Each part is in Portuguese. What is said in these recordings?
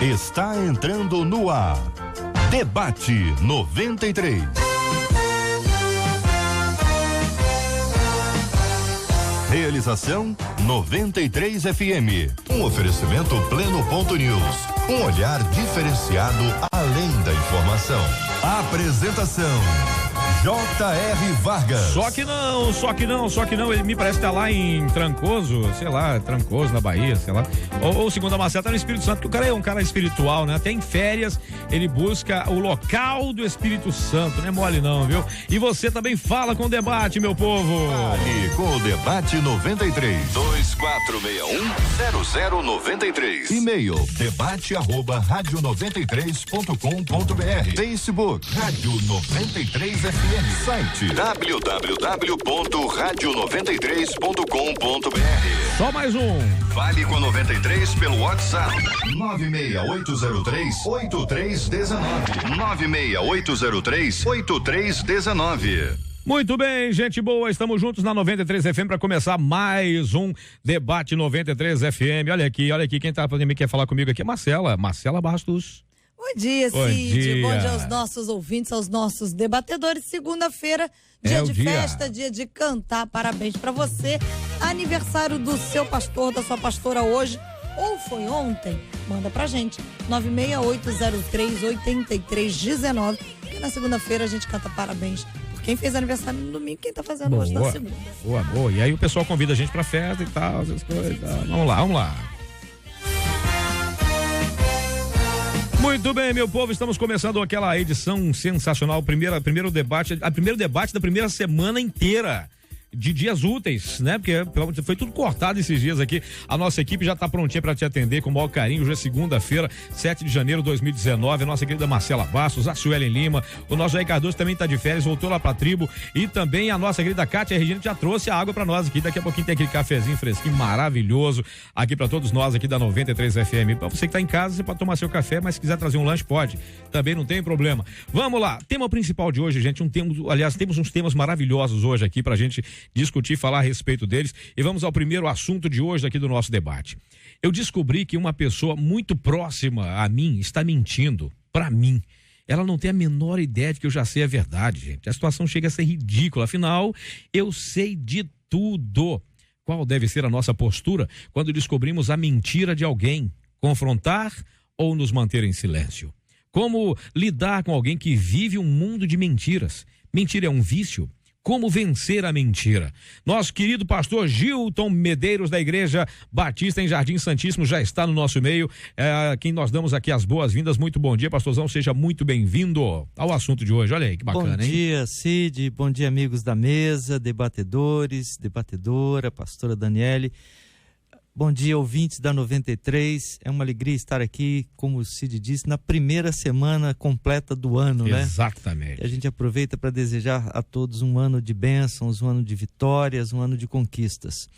Está entrando no ar. Debate 93. Realização 93 FM. Um oferecimento Pleno.news. Um olhar diferenciado além da informação. Apresentação J.R. Vargas. Só que não, ele me parece que tá lá em Trancoso, sei lá, Trancoso na Bahia, sei lá. Ou segundo a Marcela, tá no Espírito Santo, porque o cara é um cara espiritual, né? Até em férias ele busca o local do Espírito Santo, não é mole não, viu? E você também fala com o debate, meu povo. E com o Debate 93. 2461-0093. E-mail debate@radio93.com.br. Facebook Rádio 93 FM. Site www.radio93.com.br. Só mais um. Fale com 93 pelo WhatsApp 96803-8319. 96803-8319. Muito bem, gente boa, estamos juntos na 93 FM para começar mais um Debate 93 FM. Olha aqui, quem tá fazendo, quer falar comigo aqui é Marcela Bastos. Bom dia, Cid. Bom dia aos nossos ouvintes, aos nossos debatedores. Segunda-feira, dia de festa, dia de cantar. Parabéns para você. Aniversário do seu pastor, da sua pastora hoje, ou foi ontem? Manda pra gente. 96803-8319. Porque na segunda-feira a gente canta parabéns por quem fez aniversário no domingo, quem tá fazendo hoje na segunda. Boa. E aí o pessoal convida a gente pra festa e tal, essas coisas. Vamos lá. Muito bem, meu povo, estamos começando aquela edição sensacional, primeiro debate da primeira semana inteira de dias úteis, né? Porque foi tudo cortado esses dias aqui. A nossa equipe já está prontinha para te atender com o maior carinho. Hoje é segunda-feira, 7 de janeiro de 2019. A nossa querida Marcela Bastos, a Suelen Lima, o nosso Jair Cardoso também está de férias, voltou lá pra tribo. E também a nossa querida Kátia Regina já trouxe a água para nós aqui. Daqui a pouquinho tem aquele cafezinho fresquinho, maravilhoso, aqui para todos nós aqui da 93 FM. Para você que tá em casa, você pode tomar seu café, mas se quiser trazer um lanche, pode. Também não tem problema. Vamos lá. Tema principal de hoje, gente, temos uns temas maravilhosos hoje aqui pra gente discutir, falar a respeito deles, e vamos ao primeiro assunto de hoje aqui do nosso debate. Eu descobri que uma pessoa muito próxima a mim está mentindo pra mim. Ela não tem a menor ideia de que eu já sei a verdade, gente. A situação chega a ser ridícula, afinal, eu sei de tudo. Qual deve ser a nossa postura quando descobrimos a mentira de alguém? Confrontar ou nos manter em silêncio? Como lidar com alguém que vive um mundo de mentiras? Mentira é um vício? Como vencer a mentira? Nosso querido pastor Gilton Medeiros, da Igreja Batista em Jardim Santíssimo, já está no nosso meio, quem nós damos aqui as boas-vindas. Muito bom dia, pastorzão, seja muito bem-vindo ao assunto de hoje. Olha aí, que bacana, hein? Bom dia, Cid, bom dia, amigos da mesa, debatedores, debatedora, pastora Daniele. Bom dia, ouvintes da 93, é uma alegria estar aqui, como o Cid disse, na primeira semana completa do ano, né? Exatamente. E a gente aproveita para desejar a todos um ano de bênçãos, um ano de vitórias, um ano de conquistas.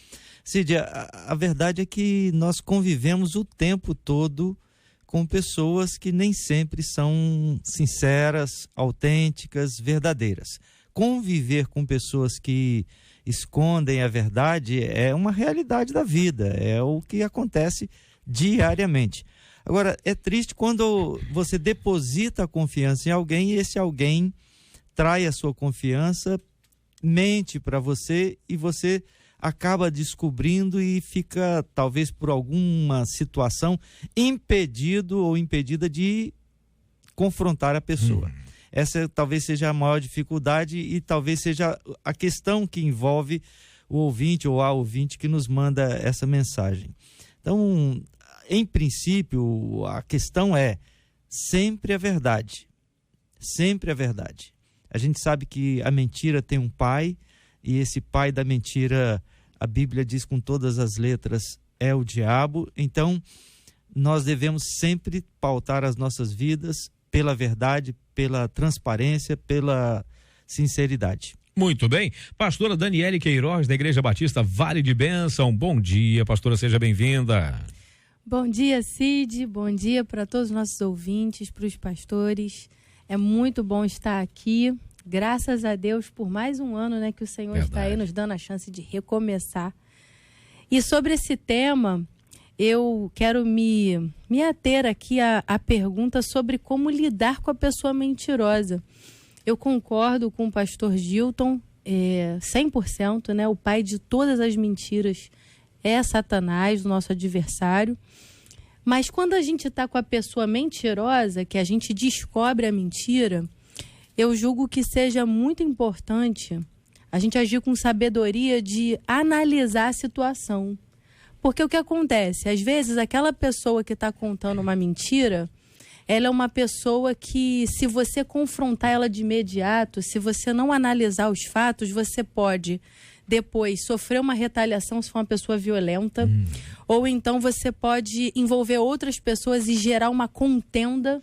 Cid, a verdade é que nós convivemos o tempo todo com pessoas que nem sempre são sinceras, autênticas, verdadeiras. Conviver com pessoas que escondem a verdade é uma realidade da vida, é o que acontece diariamente. Agora, é triste quando você deposita a confiança em alguém e esse alguém trai a sua confiança, mente para você e você acaba descobrindo e fica, talvez por alguma situação, impedido ou impedida de confrontar a pessoa. Essa talvez seja a maior dificuldade e talvez seja a questão que envolve o ouvinte ou a ouvinte que nos manda essa mensagem. Então, em princípio, a questão é sempre a verdade. Sempre a verdade. A gente sabe que a mentira tem um pai e esse pai da mentira, a Bíblia diz com todas as letras, é o diabo. Então, nós devemos sempre pautar as nossas vidas pela verdade, pela transparência, pela sinceridade. Muito bem. Pastora Daniele Queiroz, da Igreja Batista Vale de Bênção. Bom dia, pastora, seja bem-vinda. Bom dia, Cid. Bom dia para todos os nossos ouvintes, para os pastores. É muito bom estar aqui. Graças a Deus por mais um ano, né, que o Senhor está aí nos dando a chance de recomeçar. E sobre esse tema, eu quero me ater aqui à pergunta sobre como lidar com a pessoa mentirosa. Eu concordo com o pastor Gilton, 100%, né? O pai de todas as mentiras é Satanás, o nosso adversário. Mas quando a gente está com a pessoa mentirosa, que a gente descobre a mentira, eu julgo que seja muito importante a gente agir com sabedoria de analisar a situação. Porque o que acontece? Às vezes, aquela pessoa que está contando uma mentira, ela é uma pessoa que, se você confrontar ela de imediato, se você não analisar os fatos, você pode depois sofrer uma retaliação se for uma pessoa violenta, ou então você pode envolver outras pessoas e gerar uma contenda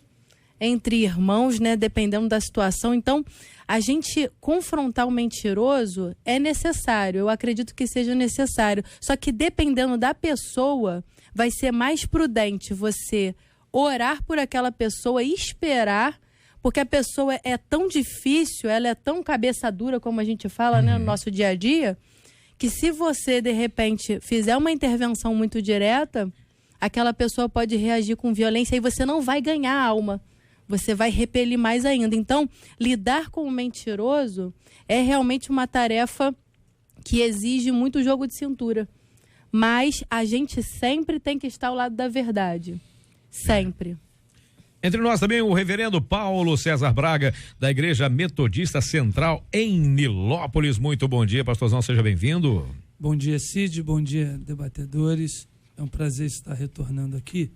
entre irmãos, né, dependendo da situação. Então, a gente confrontar o mentiroso é necessário, eu acredito que seja necessário. Só que dependendo da pessoa, vai ser mais prudente você orar por aquela pessoa e esperar, porque a pessoa é tão difícil, ela é tão cabeça dura, como a gente fala, né, no nosso dia a dia, que se você, de repente, fizer uma intervenção muito direta, aquela pessoa pode reagir com violência e você não vai ganhar a alma. Você vai repelir mais ainda. Então, lidar com o mentiroso é realmente uma tarefa que exige muito jogo de cintura. Mas a gente sempre tem que estar ao lado da verdade. Sempre. Entre nós também o reverendo Paulo César Braga, da Igreja Metodista Central em Nilópolis. Muito bom dia, pastorzão, seja bem-vindo. Bom dia, Cid, bom dia, debatedores. É um prazer estar retornando aqui.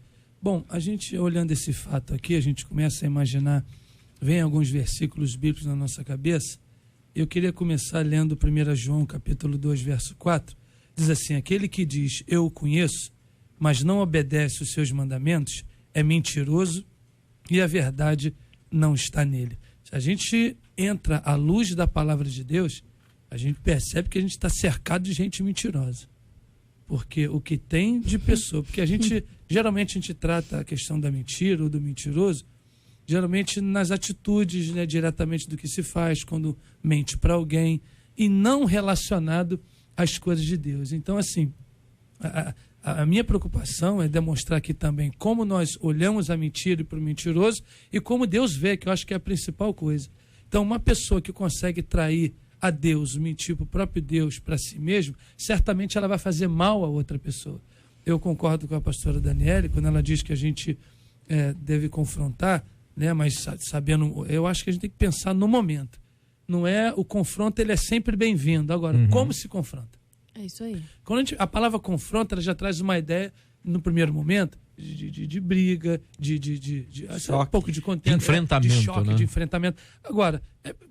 Bom, a gente olhando esse fato aqui, a gente começa a imaginar, vem alguns versículos bíblicos na nossa cabeça. Eu queria começar lendo 1 João, capítulo 2, verso 4. Diz assim: aquele que diz, eu o conheço, mas não obedece os seus mandamentos, é mentiroso e a verdade não está nele. Se a gente entra à luz da palavra de Deus, a gente percebe que a gente está cercado de gente mentirosa. Porque o que tem de pessoa, porque geralmente a gente trata a questão da mentira ou do mentiroso, geralmente nas atitudes, né, diretamente do que se faz, quando mente para alguém, e não relacionado às coisas de Deus. Então, assim, a minha preocupação é demonstrar aqui também como nós olhamos a mentira para o mentiroso e como Deus vê, que eu acho que é a principal coisa. Então, uma pessoa que consegue trair a Deus, mentir para o próprio Deus, para si mesmo, certamente ela vai fazer mal a outra pessoa. Eu concordo com a pastora Daniele, quando ela diz que a gente deve confrontar, né, mas sabendo, eu acho que a gente tem que pensar no momento. Não é o confronto, ele é sempre bem-vindo. Agora, como se confronta? É isso aí. Quando a palavra confronta, ela já traz uma ideia, no primeiro momento, de briga, um pouco de contenda, enfrentamento, de choque, né? de enfrentamento. Agora,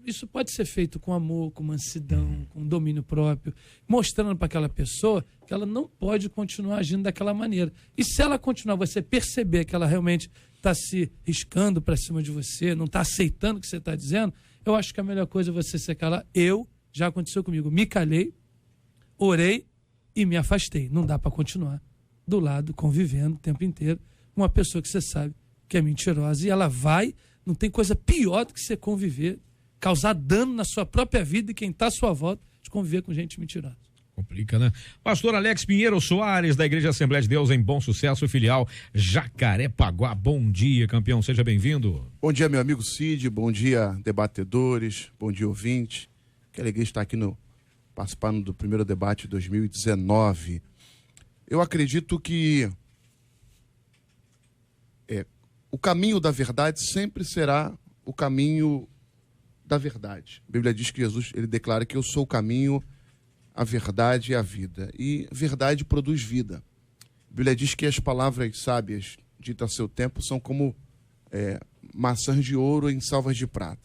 isso pode ser feito com amor, com mansidão, com domínio próprio, mostrando para aquela pessoa que ela não pode continuar agindo daquela maneira. E se ela continuar, você perceber que ela realmente está se riscando para cima de você, não está aceitando o que você está dizendo, eu acho que a melhor coisa é você se calar. Já aconteceu comigo, me calei, orei e me afastei. Não dá para continuar do lado, convivendo o tempo inteiro, com uma pessoa que você sabe que é mentirosa, e ela não tem coisa pior do que você conviver, causar dano na sua própria vida e quem está à sua volta, de conviver com gente mentirosa. Complica, né? Pastor Alex Pinheiro Soares, da Igreja Assembleia de Deus em Bom Sucesso, filial Jacarepaguá. Bom dia, campeão, seja bem-vindo. Bom dia, meu amigo Cid, bom dia, debatedores, bom dia, ouvintes. Que alegria estar aqui participando do primeiro debate de 2019. Eu acredito que o caminho da verdade sempre será o caminho da verdade. A Bíblia diz que Jesus, ele declara que eu sou o caminho, a verdade e a vida. E verdade produz vida. A Bíblia diz que as palavras sábias ditas a seu tempo são como maçãs de ouro em salvas de prata.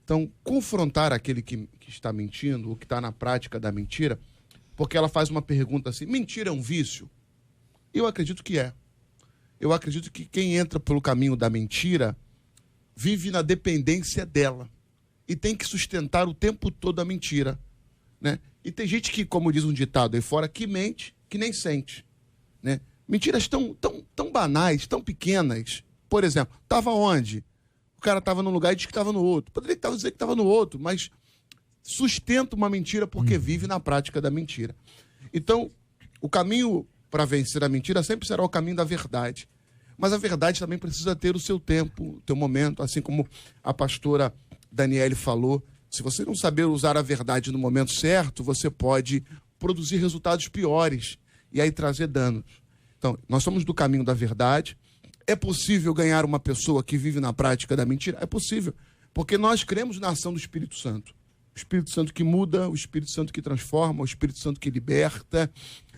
Então, confrontar aquele que está mentindo, ou que está na prática da mentira, porque ela faz uma pergunta assim: mentira é um vício? Eu acredito que é. Eu acredito que quem entra pelo caminho da mentira vive na dependência dela e tem que sustentar o tempo todo a mentira, né? E tem gente que, como diz um ditado aí fora, que mente, que nem sente, né? Mentiras tão banais, tão pequenas. Por exemplo, estava onde? O cara estava num lugar e disse que estava no outro. Poderia dizer que estava no outro, mas sustenta uma mentira porque vive na prática da mentira. Então, o caminho para vencer a mentira sempre será o caminho da verdade. Mas a verdade também precisa ter o seu tempo, o seu momento, assim como a pastora Daniele falou. Se você não saber usar a verdade no momento certo, você pode produzir resultados piores e aí trazer danos. Então, nós somos do caminho da verdade. É possível ganhar uma pessoa que vive na prática da mentira? É possível, porque nós cremos na ação do Espírito Santo. O Espírito Santo que muda, o Espírito Santo que transforma, o Espírito Santo que liberta,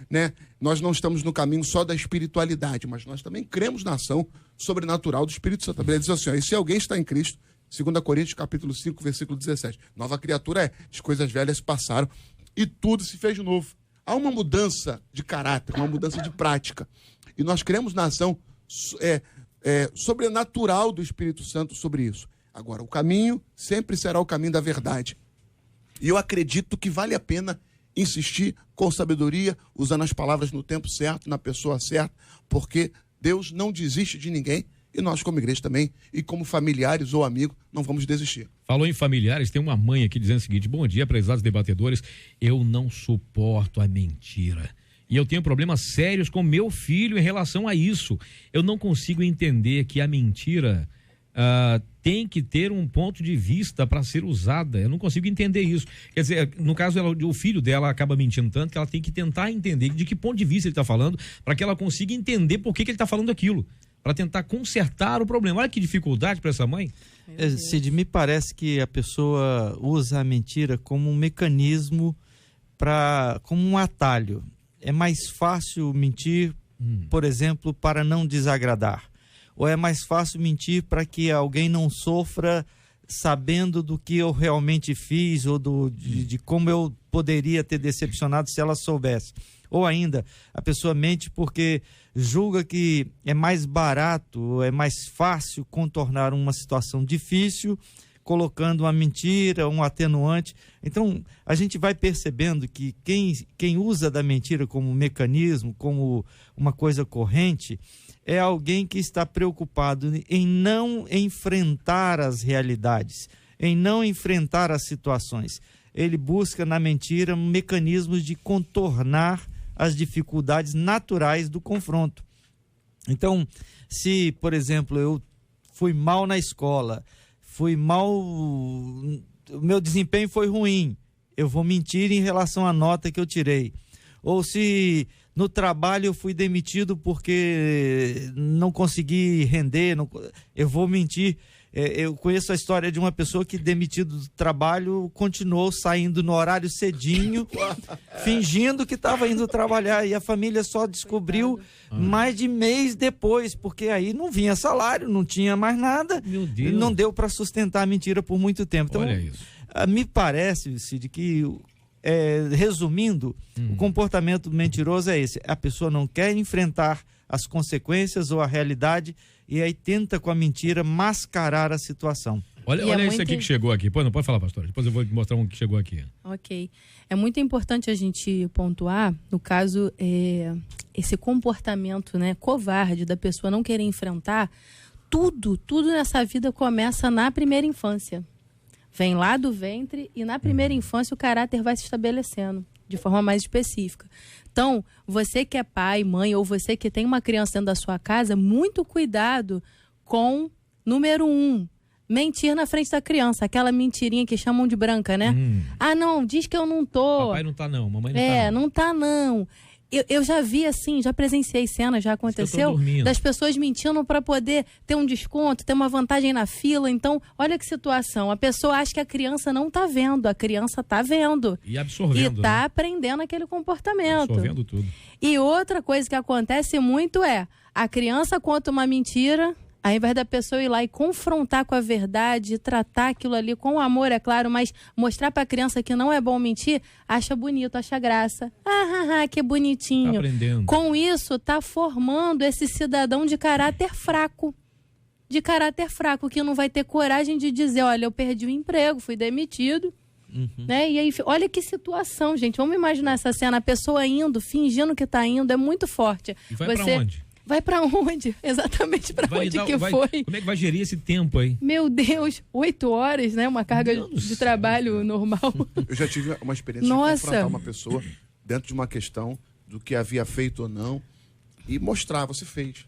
né? Nós não estamos no caminho só da espiritualidade, mas nós também cremos na ação sobrenatural do Espírito Santo. A Bíblia diz assim, ó, e se alguém está em Cristo, 2 Coríntios capítulo 5, versículo 17, nova criatura é, as coisas velhas passaram e tudo se fez novo. Há uma mudança de caráter, uma mudança de prática. E nós cremos na ação sobrenatural do Espírito Santo sobre isso. Agora, o caminho sempre será o caminho da verdade. E eu acredito que vale a pena insistir com sabedoria, usando as palavras no tempo certo, na pessoa certa, porque Deus não desiste de ninguém e nós, como igreja também, e como familiares ou amigos, não vamos desistir. Falou em familiares, tem uma mãe aqui dizendo o seguinte: bom dia, prezados debatedores, eu não suporto a mentira. E eu tenho problemas sérios com meu filho em relação a isso. Eu não consigo entender que a mentira tem que ter um ponto de vista para ser usada. Eu não consigo entender isso. Quer dizer, no caso, o filho dela acaba mentindo tanto que ela tem que tentar entender de que ponto de vista ele está falando, para que ela consiga entender por que ele está falando aquilo, para tentar consertar o problema. Olha que dificuldade para essa mãe. Cid, me parece que a pessoa usa a mentira como um mecanismo, como um atalho. É mais fácil mentir, por exemplo, para não desagradar. Ou é mais fácil mentir para que alguém não sofra sabendo do que eu realmente fiz ou de como eu poderia ter decepcionado se ela soubesse. Ou ainda, a pessoa mente porque julga que é mais barato, ou é mais fácil contornar uma situação difícil, colocando uma mentira, um atenuante. Então, a gente vai percebendo que quem usa da mentira como mecanismo, como uma coisa corrente, é alguém que está preocupado em não enfrentar as realidades, em não enfrentar as situações. Ele busca na mentira mecanismos de contornar as dificuldades naturais do confronto. Então, se, por exemplo, eu fui mal na escola, o meu desempenho foi ruim, eu vou mentir em relação à nota que eu tirei. Ou se no trabalho eu fui demitido porque não consegui render, eu vou mentir. Eu conheço a história de uma pessoa que, demitido do trabalho, continuou saindo no horário cedinho, fingindo que estava indo trabalhar, e a família só descobriu mais de mês depois, porque aí não vinha salário, não tinha mais nada, não deu para sustentar a mentira por muito tempo. Então, olha isso. Me parece, Cid, que resumindo, o comportamento mentiroso é esse: a pessoa não quer enfrentar as consequências ou a realidade, e aí tenta com a mentira mascarar a situação. Olha isso aqui que chegou aqui. Pô, não pode falar, pastor. Depois eu vou mostrar um que chegou aqui. Ok. É muito importante a gente pontuar, no caso, esse comportamento, né, covarde da pessoa não querer enfrentar. Tudo nessa vida começa na primeira infância. Vem lá do ventre e na primeira infância o caráter vai se estabelecendo de forma mais específica. Então, você que é pai, mãe, ou você que tem uma criança dentro da sua casa, muito cuidado com, número 1, mentir na frente da criança. Aquela mentirinha que chamam de branca, né? Ah, não, diz que eu não tô. Papai não tá não, mamãe não tá não. Não tá não. Eu já vi assim, já presenciei cenas, já aconteceu, das pessoas mentindo para poder ter um desconto, ter uma vantagem na fila. Então, olha que situação. A pessoa acha que a criança não tá vendo, a criança tá vendo. E absorvendo. E tá aprendendo aquele comportamento. Absorvendo tudo. E outra coisa que acontece muito é, a criança conta uma mentira, ao invés da pessoa ir lá e confrontar com a verdade, tratar aquilo ali com amor, é claro, mas mostrar para a criança que não é bom mentir, acha bonito, acha graça. Que bonitinho. Tá aprendendo. Com isso, tá formando esse cidadão de caráter fraco. Que não vai ter coragem de dizer, olha, eu perdi o emprego, fui demitido. Né? E aí, olha que situação, gente. Vamos imaginar essa cena, a pessoa indo, fingindo que tá indo, é muito forte. E vai pra onde? Vai pra onde? Exatamente pra onde que foi? Como é que vai gerir esse tempo aí? Meu Deus, 8 horas, né? Uma carga de trabalho normal. Eu já tive uma experiência de confrontar uma pessoa dentro de uma questão do que havia feito ou não, e mostrar, você fez.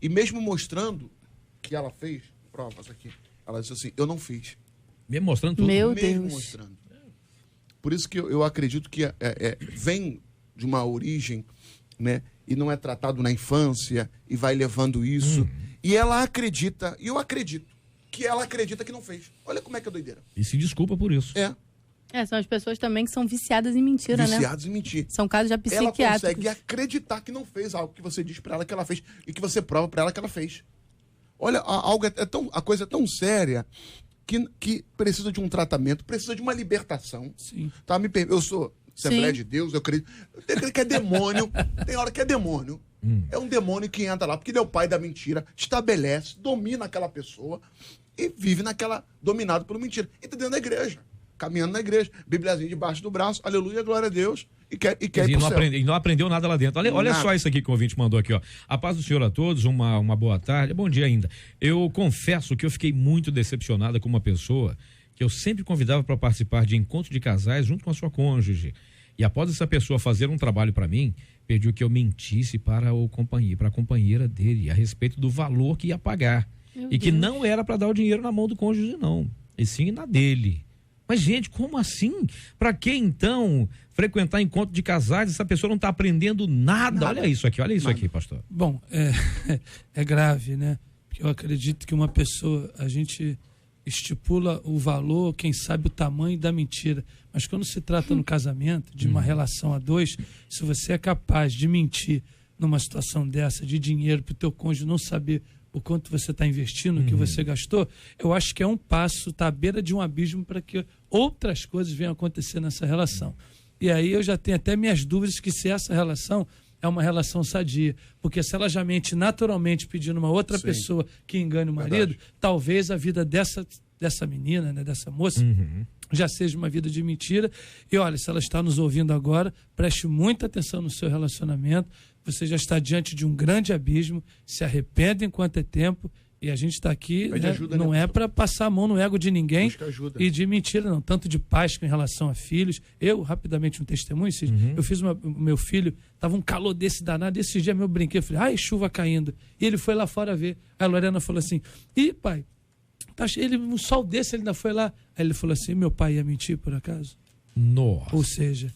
E mesmo mostrando que ela fez, provas aqui, ela disse assim, eu não fiz. Mesmo mostrando tudo? Meu Mesmo Deus. mostrando. Por isso que eu acredito que vem de uma origem, né? E não é tratado na infância, e vai levando isso. E ela acredita, e eu acredito, que ela acredita que não fez. Olha como é que é doideira. E se desculpa por isso. São as pessoas também que são viciadas em mentira, né? Viciados em mentir. São casos já Ela psiquiátricos. consegue acreditar que não fez algo que você diz pra ela que ela fez e que você prova pra ela que ela fez. Olha, a coisa é tão séria que precisa de um tratamento, precisa de uma libertação. Sim. Tá? Eu sou Assembleia Sim. de Deus, eu acredito que é demônio. Tem hora que é demônio. É um demônio que entra lá, porque ele é o pai da mentira, estabelece, domina aquela pessoa e vive dominado por mentira. E tá dentro da igreja, caminhando na igreja, Bibliazinha debaixo do braço, aleluia, glória a Deus, e quer ir pro céu. E não aprendeu nada lá dentro. Olha só isso aqui que o ouvinte mandou aqui, ó. A paz do Senhor a todos, uma boa tarde, bom dia ainda. Eu confesso que eu fiquei muito decepcionada com uma pessoa que eu sempre convidava para participar de encontro de casais junto com a sua cônjuge. E após essa pessoa fazer um trabalho para mim, pediu que eu mentisse para a companheira dele a respeito do valor que ia pagar. E que não era para dar o dinheiro na mão do cônjuge, não. E sim na dele. Mas, gente, como assim? Para que, então, frequentar encontro de casais? Essa pessoa não está aprendendo nada. Olha isso aqui, pastor. Bom, é grave, né? Porque eu acredito que uma pessoa, a gente estipula o valor, quem sabe o tamanho da mentira. Mas quando se trata no casamento, de uma relação a dois, se você é capaz de mentir numa situação dessa, de dinheiro, para o teu cônjuge não saber o quanto você está investindo, o que você gastou, eu acho que é um passo, está à beira de um abismo para que outras coisas venham a acontecer nessa relação. E aí eu já tenho até minhas dúvidas que se essa relação é uma relação sadia. Porque se ela já mente naturalmente pedindo uma outra pessoa que engane o marido, talvez a vida dessa menina, né, dessa moça, já seja uma vida de mentira. E olha, se ela está nos ouvindo agora, preste muita atenção no seu relacionamento. Você já está diante de um grande abismo. Se arrependa enquanto é tempo. E a gente está aqui, né, ajuda, não né, é para passar a mão no ego de ninguém e de mentira, não. Tanto de pais com relação a filhos. Eu, rapidamente, um testemunho, eu fiz meu filho, estava um calor desse danado, esse dia meu brinquedo, eu falei, ai, chuva caindo. E ele foi lá fora ver. Aí a Lorena falou assim, ih, pai, um sol desse, ele ainda foi lá. Aí ele falou assim, meu pai ia mentir por acaso? Nossa. Ou seja,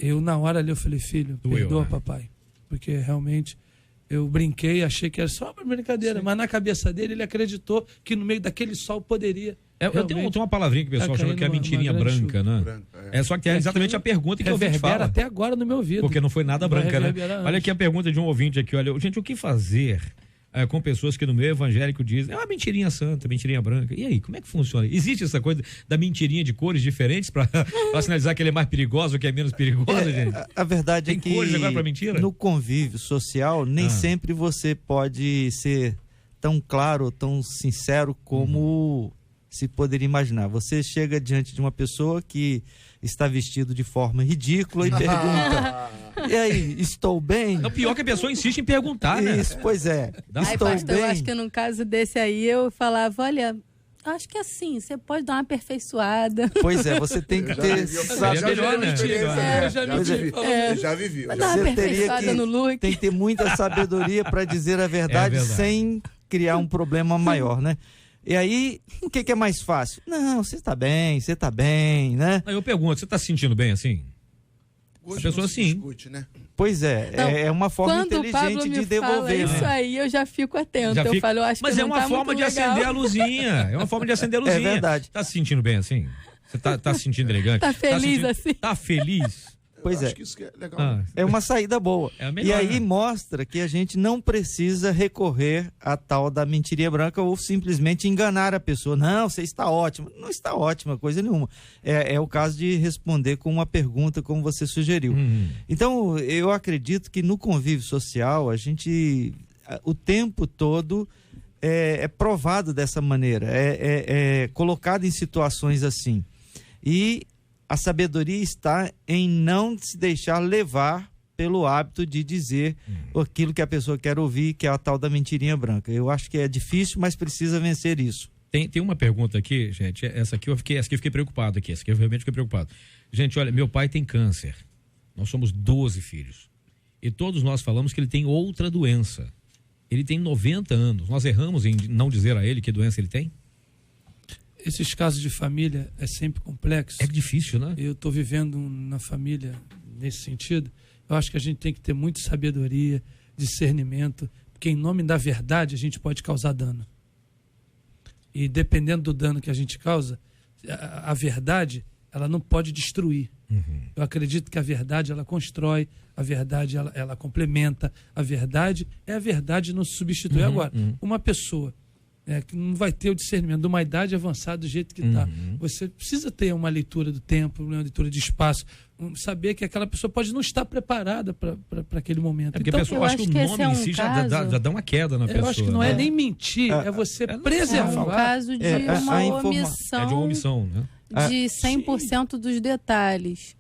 eu na hora ali eu falei, filho, perdoa papai. Porque realmente eu brinquei, achei que era só uma brincadeira, mas na cabeça dele ele acreditou que no meio daquele sol poderia. Tem uma palavrinha que o pessoal chama que é a mentirinha branca, né? Só que é exatamente a pergunta que o ouvinte fala. Até agora no meu ouvido. Porque não foi nada branca, né? Olha aqui a pergunta de um ouvinte aqui, olha, gente, o que fazer com pessoas que no meio evangélico dizem, é uma mentirinha santa, mentirinha branca. E aí, como é que funciona? Existe essa coisa da mentirinha de cores diferentes para sinalizar que ele é mais perigoso ou que é menos perigoso, gente? A verdade é que cores agora pra mentira? No convívio social, nem sempre você pode ser tão claro, tão sincero como se poderia imaginar. Você chega diante de uma pessoa que está vestido de forma ridícula e pergunta, e aí, estou bem? O pior é que a pessoa insiste em perguntar, né? Isso, pois é. Estou pastor, bem? Eu acho que num caso desse aí eu falava, olha, acho que assim, você pode dar uma aperfeiçoada. Pois é, você tem que ter... Eu já vivi. Você teria que tem que ter muita sabedoria para dizer a verdade sem criar um problema maior, né? E aí, o que é mais fácil? Não, você tá bem, né? Aí eu pergunto, você tá se sentindo bem assim? Hoje a pessoa sim. Discute, né? Pois é, não, é uma forma inteligente de devolver. Isso aí, eu já fico atento. Eu falo, eu acho mas que é uma forma de acender a luzinha. É uma forma de acender a luzinha. É verdade. Tá se sentindo bem assim? Você tá se sentindo elegante? Tá feliz assim? Tá feliz? Pois é. Acho que isso é legal. É uma saída boa. É a melhor, e aí né? mostra que a gente não precisa recorrer à tal da mentirinha branca ou simplesmente enganar a pessoa. Não, você está ótima. Não está ótima, coisa nenhuma. É o caso de responder com uma pergunta, como você sugeriu. Então, eu acredito que no convívio social, a gente, o tempo todo, é provado dessa maneira. É colocado em situações assim. E a sabedoria está em não se deixar levar pelo hábito de dizer aquilo que a pessoa quer ouvir, que é a tal da mentirinha branca. Eu acho que é difícil, mas precisa vencer isso. Tem uma pergunta aqui, gente, essa aqui eu fiquei preocupado aqui, essa aqui eu realmente fiquei preocupado. Gente, olha, meu pai tem câncer. Nós somos 12 filhos. E todos nós falamos que ele tem outra doença. Ele tem 90 anos. Nós erramos em não dizer a ele que doença ele tem? Esses casos de família é sempre complexo. É difícil, né? Eu estou vivendo na família nesse sentido. Eu acho que a gente tem que ter muita sabedoria, discernimento, porque em nome da verdade a gente pode causar dano. E dependendo do dano que a gente causa, a verdade, ela não pode destruir. Eu acredito que a verdade, ela constrói, a verdade, ela complementa, a verdade é a verdade, não se substitui. Agora, uma pessoa que não vai ter o discernimento de uma idade avançada do jeito que está, você precisa ter uma leitura do tempo, uma leitura de espaço, saber que aquela pessoa pode não estar preparada para aquele momento. Porque então, a pessoa, eu acho que o nome em si já dá uma queda na pessoa. Eu acho que não é nem mentir, é você preservar. É um caso de uma omissão. É de uma omissão, né? De 100% dos detalhes.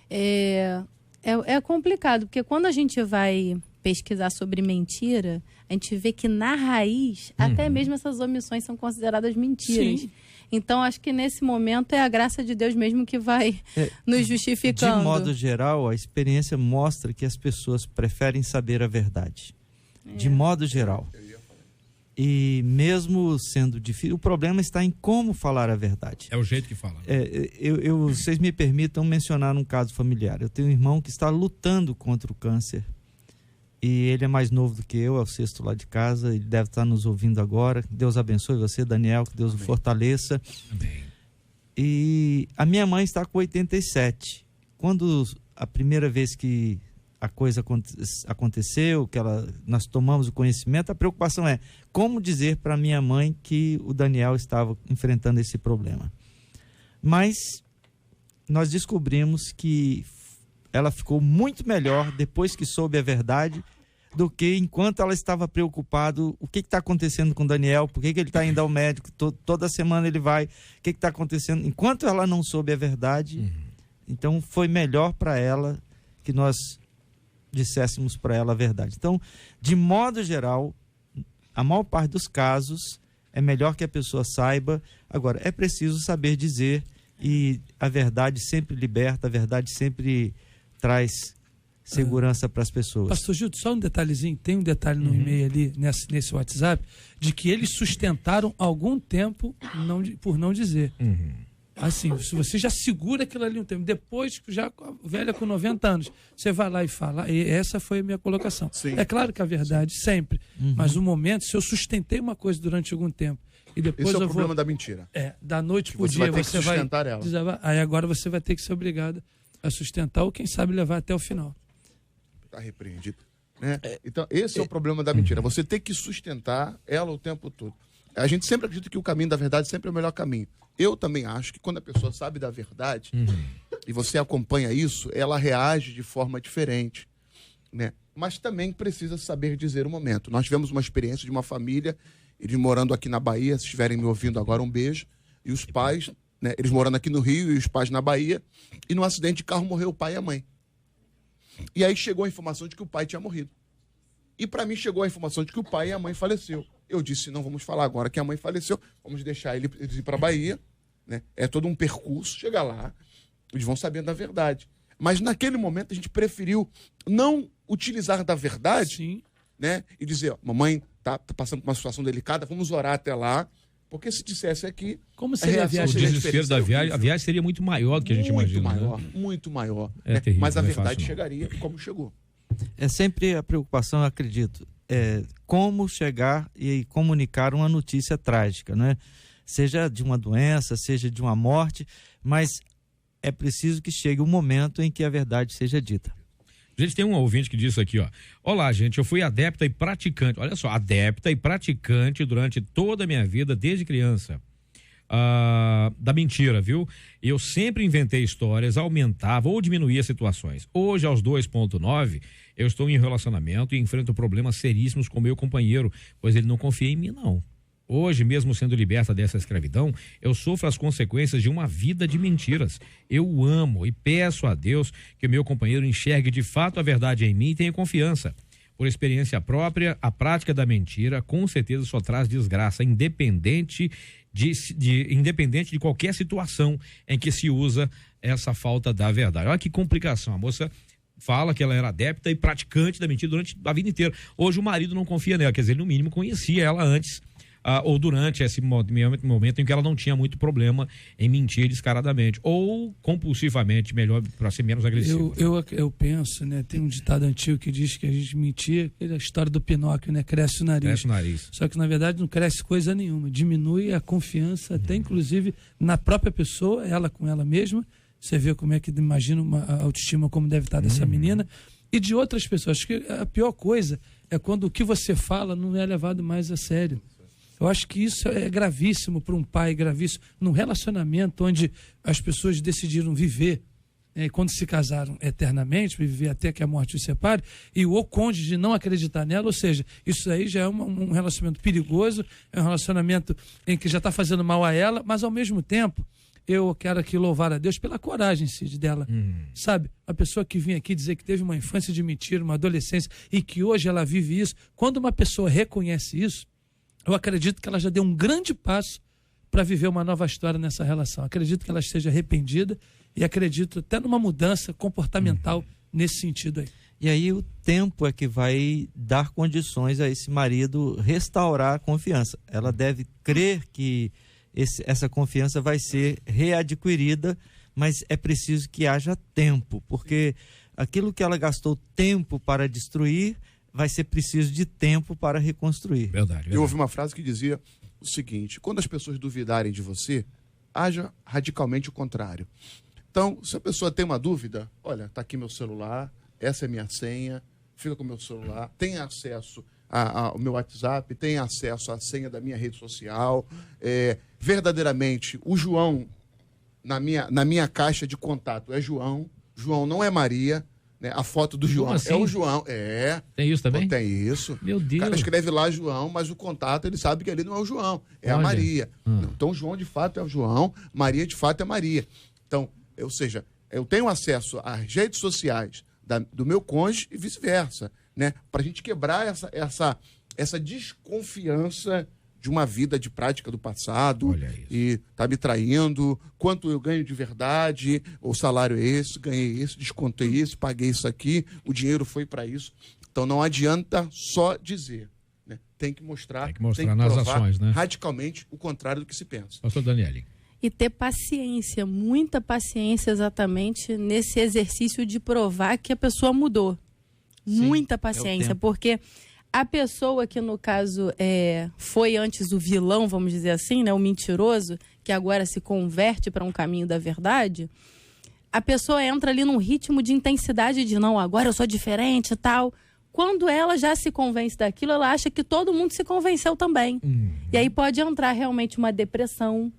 É complicado, porque quando a gente vai pesquisar sobre mentira, a gente vê que na raiz, até mesmo essas omissões são consideradas mentiras. Sim. Então, acho que nesse momento é a graça de Deus mesmo que vai nos justificando. De modo geral, a experiência mostra que as pessoas preferem saber a verdade. De modo geral. E mesmo sendo difícil, o problema está em como falar a verdade. É o jeito que fala. Vocês me permitam mencionar um caso familiar. Eu tenho um irmão que está lutando contra o câncer. E ele é mais novo do que eu, é o sexto lá de casa. Ele deve estar nos ouvindo agora. Que Deus abençoe você, Daniel, que Deus o fortaleça. Amém. E a minha mãe está com 87. Quando a primeira vez que a coisa aconteceu, que nós tomamos o conhecimento, a preocupação é como dizer para minha mãe que o Daniel estava enfrentando esse problema. Mas nós descobrimos que ela ficou muito melhor depois que soube a verdade do que enquanto ela estava preocupada. O que está acontecendo com o Daniel? Por que ele está indo ao médico? Toda semana ele vai. O que está acontecendo? Enquanto ela não soube a verdade, então foi melhor para ela que nós disséssemos para ela a verdade. Então, de modo geral, a maior parte dos casos é melhor que a pessoa saiba. Agora, é preciso saber dizer, e a verdade sempre liberta, a verdade sempre traz segurança para as pessoas. Pastor Gildo, só um detalhezinho, tem um detalhe no e-mail ali, nesse WhatsApp, de que eles sustentaram algum tempo por não dizer. Assim, se você já segura aquilo ali um tempo, depois, já velha com 90 anos, você vai lá e fala, e essa foi a minha colocação. Sim. É claro que a verdade, sempre, mas no momento, se eu sustentei uma coisa durante algum tempo, e depois esse é o problema da mentira. Da noite pro dia, você vai sustentar ela. Aí agora você vai ter que ser obrigado a sustentar, ou quem sabe levar até o final. Está repreendido. Né? Então, esse é o problema da mentira. Você tem que sustentar ela o tempo todo. A gente sempre acredita que o caminho da verdade sempre é o melhor caminho. Eu também acho que quando a pessoa sabe da verdade e você acompanha isso, ela reage de forma diferente. Né? Mas também precisa saber dizer o momento. Nós tivemos uma experiência de uma família, eles morando aqui na Bahia, se estiverem me ouvindo agora, um beijo, e os pais, né, eles morando aqui no Rio e os pais na Bahia, e num acidente de carro morreu o pai e a mãe. E aí chegou a informação de que o pai tinha morrido. E para mim chegou a informação de que o pai e a mãe faleceu. Eu disse, não vamos falar agora que a mãe faleceu, vamos deixar eles ir para a Bahia, né? É todo um percurso, chegar lá, eles vão sabendo da verdade. Mas naquele momento a gente preferiu não utilizar da verdade, né? E dizer, ó, mamãe tá passando por uma situação delicada, vamos orar até lá, porque se dissesse aqui, como seria a viagem? O desespero da viagem, a viagem seria muito maior do que a gente imagina. Muito maior. É terrível, mas a não é verdade fácil, chegaria como chegou. É sempre a preocupação, eu acredito, como chegar e comunicar uma notícia trágica, né? Seja de uma doença, seja de uma morte, mas é preciso que chegue um momento em que a verdade seja dita. Gente, tem um ouvinte que disse aqui, ó. Olá, gente, eu fui adepta e praticante, olha só, adepta e praticante durante toda a minha vida, desde criança. Da mentira, viu? Eu sempre inventei histórias, aumentava ou diminuía situações. Hoje, aos 2.9, eu estou em relacionamento e enfrento problemas seríssimos com meu companheiro, pois ele não confia em mim, não. Hoje, mesmo sendo liberta dessa escravidão, eu sofro as consequências de uma vida de mentiras. Eu amo e peço a Deus que o meu companheiro enxergue de fato a verdade em mim e tenha confiança. Por experiência própria, a prática da mentira com certeza só traz desgraça, independente de qualquer situação em que se usa essa falta da verdade. Olha que complicação. A moça fala que ela era adepta e praticante da mentira durante a vida inteira. Hoje o marido não confia nela, quer dizer, ele no mínimo conhecia ela antes ou durante esse momento em que ela não tinha muito problema em mentir descaradamente ou compulsivamente, melhor, para ser menos agressivo. Eu penso, né, tem um ditado antigo que diz que a gente mentia, é a história do Pinóquio, né, cresce o nariz. Cresce o nariz. Só que na verdade não cresce coisa nenhuma, diminui a confiança até inclusive na própria pessoa, ela com ela mesma. Você vê como é que, imagina a autoestima como deve estar dessa menina e de outras pessoas. Acho que a pior coisa é quando o que você fala não é levado mais a sério. Eu acho que isso é gravíssimo para um pai, gravíssimo num relacionamento onde as pessoas decidiram viver, né, quando se casaram eternamente, viver até que a morte os separe, e o cônjuge não acreditar nela, ou seja, isso aí já é um relacionamento perigoso, é um relacionamento em que já está fazendo mal a ela, mas ao mesmo tempo, eu quero aqui louvar a Deus pela coragem, Cid, dela. Sabe? A pessoa que vinha aqui dizer que teve uma infância de mentira, uma adolescência, e que hoje ela vive isso, quando uma pessoa reconhece isso, eu acredito que ela já deu um grande passo para viver uma nova história nessa relação. Acredito que ela esteja arrependida e acredito até numa mudança comportamental nesse sentido aí. E aí o tempo é que vai dar condições a esse marido restaurar a confiança. Ela deve crer que essa confiança vai ser readquirida, mas é preciso que haja tempo, porque aquilo que ela gastou tempo para destruir, vai ser preciso de tempo para reconstruir. Verdade. Eu ouvi uma frase que dizia o seguinte: quando as pessoas duvidarem de você, haja radicalmente o contrário. Então, se a pessoa tem uma dúvida, olha, está aqui meu celular, essa é minha senha, fica com o meu celular, tem acesso ao meu WhatsApp, tem acesso à senha da minha rede social. Verdadeiramente, o João, na minha caixa de contato, é João. João não é Maria. Né? A foto do João assim? é o João. Tem isso também? Tem isso. Meu Deus. O cara escreve lá João, mas o contato ele sabe que ali não é o João, é a Maria. Então, João de fato é o João, Maria de fato é Maria. Então, ou seja, eu tenho acesso às redes sociais do meu cônjuge e vice-versa, né? Para a gente quebrar essa desconfiança de uma vida de prática do passado e tá me traindo, quanto eu ganho de verdade, o salário é esse, ganhei esse, descontei isso, paguei isso aqui, o dinheiro foi para isso. Então não adianta só dizer, né? Tem que mostrar nas ações, né? Radicalmente o contrário do que se pensa. Pastor Daniele. E ter paciência, muita paciência exatamente nesse exercício de provar que a pessoa mudou. Sim, muita paciência, porque a pessoa que, no caso, foi antes o vilão, vamos dizer assim, né, o mentiroso, que agora se converte para um caminho da verdade, a pessoa entra ali num ritmo de intensidade de não, agora eu sou diferente e tal. Quando ela já se convence daquilo, ela acha que todo mundo se convenceu também. E aí pode entrar realmente uma depressão,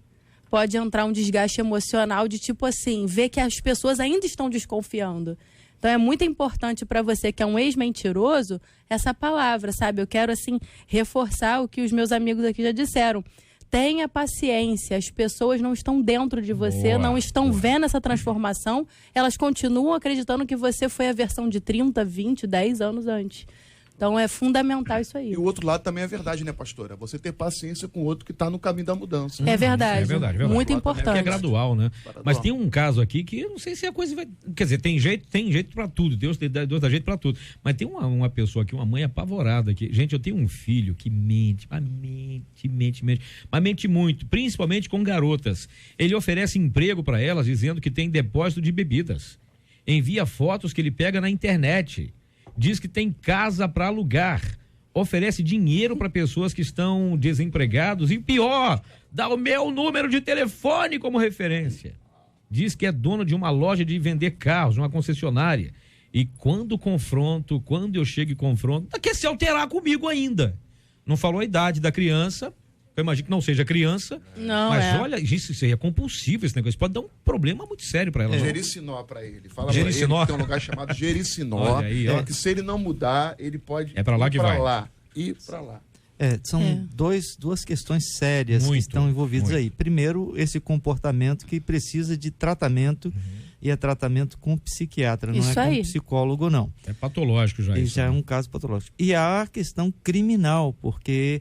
pode entrar um desgaste emocional de tipo assim, ver que as pessoas ainda estão desconfiando. Então é muito importante para você que é um ex-mentiroso essa palavra, sabe? Eu quero assim reforçar o que os meus amigos aqui já disseram. Tenha paciência, as pessoas não estão dentro de você, não estão vendo essa transformação, elas continuam acreditando que você foi a versão de 30, 20, 10 anos antes. Então é fundamental isso aí. E o outro lado também é verdade, né, pastora? Você ter paciência com o outro que está no caminho da mudança. É verdade. Muito importante. Porque é gradual, né? Mas tem um caso aqui que eu não sei se a coisa vai... Quer dizer, tem jeito para tudo. Deus dá jeito para tudo. Mas tem uma pessoa aqui, uma mãe apavorada aqui. Gente, eu tenho um filho que mente, mas mente muito, principalmente com garotas. Ele oferece emprego para elas dizendo que tem depósito de bebidas. Envia fotos que ele pega na internet. Diz que tem casa para alugar, oferece dinheiro para pessoas que estão desempregados e pior, dá o meu número de telefone como referência. Diz que é dono de uma loja de vender carros, uma concessionária. E quando eu chego e confronto, quer se alterar comigo ainda. Não falou a idade da criança. Eu imagino que não seja criança, mas olha, isso aí é compulsivo esse negócio. Isso pode dar um problema muito sério para ela. Gericinó para ele. Fala para ele que tem um lugar chamado Gericinó. Que se ele não mudar, ele pode ir para lá que vai. Ir para lá. São duas questões sérias que estão envolvidas aí. Primeiro, esse comportamento que precisa de tratamento e é tratamento com psiquiatra, não com psicólogo, não. É patológico já isso. Já é um caso patológico. E há a questão criminal, porque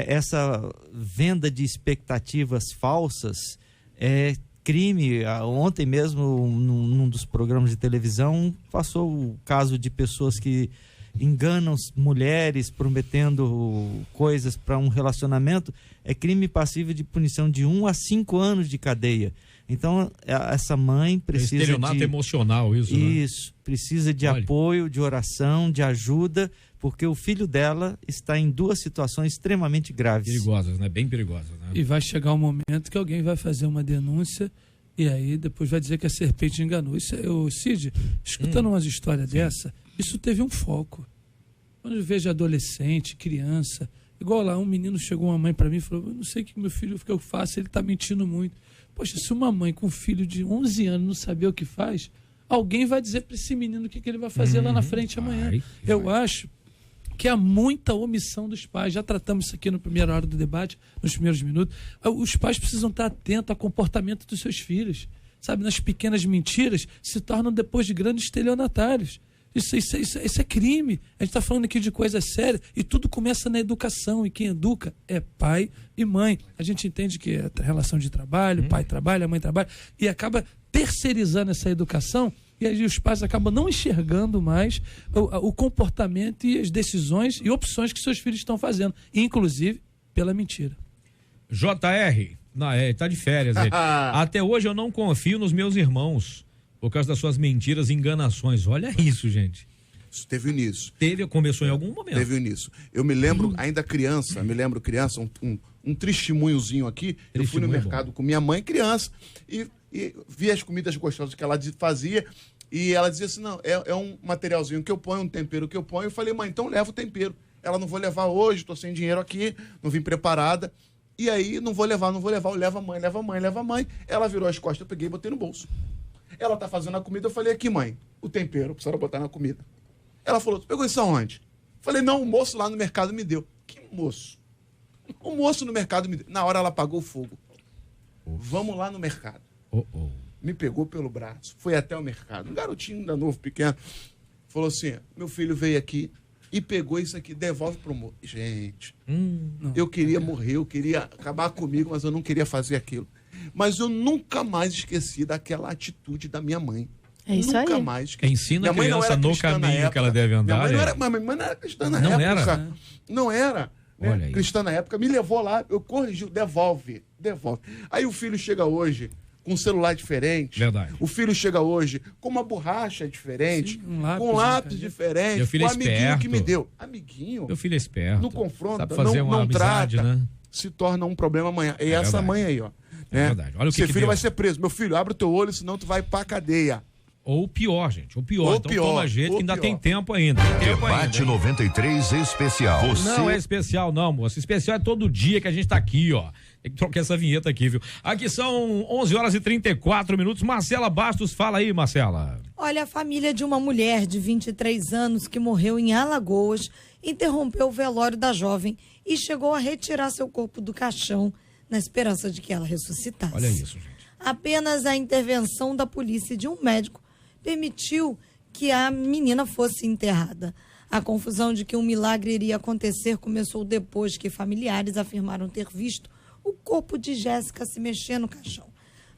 essa venda de expectativas falsas crime. Ontem mesmo, num dos programas de televisão, passou o caso de pessoas que enganam mulheres prometendo coisas para um relacionamento. É crime passível de punição de 1 a 5 anos de cadeia. Então, essa mãe precisa estelionato emocional, isso, né? Isso, precisa de apoio, de oração, de ajuda, porque o filho dela está em 2 situações extremamente graves. Perigosas, né? Bem perigosas, né? E vai chegar um momento que alguém vai fazer uma denúncia e aí depois vai dizer que a serpente enganou. Isso, Cid, escutando umas histórias dessa, isso teve um foco. Quando eu vejo adolescente, criança, igual lá, um menino chegou, uma mãe para mim e falou: eu não sei o que meu filho que eu faço, ele está mentindo muito. Poxa, se uma mãe com um filho de 11 anos não saber o que faz, alguém vai dizer para esse menino o que ele vai fazer lá na frente amanhã. Eu acho que há muita omissão dos pais. Já tratamos isso aqui na primeira hora do debate, nos primeiros minutos. Os pais precisam estar atentos ao comportamento dos seus filhos. Sabe, nas pequenas mentiras se tornam depois de grandes estelionatários. Isso é crime. A gente está falando aqui de coisa séria e tudo começa na educação, e quem educa é pai e mãe. A gente entende que é relação de trabalho, pai trabalha, mãe trabalha, e acaba terceirizando essa educação, e aí os pais acabam não enxergando mais o comportamento e as decisões e opções que seus filhos estão fazendo, inclusive pela mentira. JR, tá de férias. Até hoje eu não confio nos meus irmãos por causa das suas mentiras e enganações. Olha isso, gente. Isso teve início. Começou em algum momento. Teve início. Eu me lembro, ainda criança, um testemunhozinho aqui. Eu fui no mercado com minha mãe, criança, e vi as comidas gostosas que ela fazia, e ela dizia assim: não, é um materialzinho que eu ponho, um tempero que eu ponho. Eu falei: mãe, então leva o tempero. Ela: não vou levar hoje, tô sem dinheiro aqui, não vim preparada. E aí, não vou levar, eu levo a mãe. Ela virou as costas, eu peguei e botei no bolso. Ela tá fazendo a comida, eu falei: aqui, mãe, o tempero, precisaram botar na comida. Ela falou: tu pegou isso aonde? Falei: não, o moço lá no mercado me deu. Que moço? O moço no mercado me deu. Na hora ela apagou o fogo. Vamos lá no mercado. Me pegou pelo braço, foi até o mercado. Um garotinho ainda novo, pequeno, falou assim: meu filho veio aqui e pegou isso aqui, devolve pro moço. Gente, eu queria morrer, eu queria acabar comigo, mas eu não queria fazer aquilo. Mas eu nunca mais esqueci daquela atitude da minha mãe. É isso nunca aí. mais esqueci. Ensina a criança no caminho que ela deve andar. Minha mãe não era cristã na época. Não era. Né? Cristã na época. Me levou lá, eu corrigi, devolve. Aí o filho chega hoje com um celular diferente. Verdade. O filho chega hoje com uma borracha diferente, com um lápis diferente, com um amiguinho que me deu. Amiguinho? Meu filho é esperto. Não confronta, sabe fazer uma amizade, trata, né? Se torna um problema amanhã. E essa mãe aí, ó. É verdade. Olha o que seu filho vai ser preso. Meu filho, abre o teu olho, senão tu vai pra cadeia. Ou pior, gente. Ou pior. Então toma jeito que ainda tem tempo ainda. Debate 93 especial. Não é especial não, moça. Especial é todo dia que a gente tá aqui, ó. Tem que trocar essa vinheta aqui, viu? Aqui são 11h34. Marcela Bastos, fala aí, Marcela. Olha, a família de uma mulher de 23 anos que morreu em Alagoas interrompeu o velório da jovem e chegou a retirar seu corpo do caixão na esperança de que ela ressuscitasse. Olha isso, gente. Apenas a intervenção da polícia e de um médico permitiu que a menina fosse enterrada. A confusão de que um milagre iria acontecer começou depois que familiares afirmaram ter visto o corpo de Jéssica se mexer no caixão.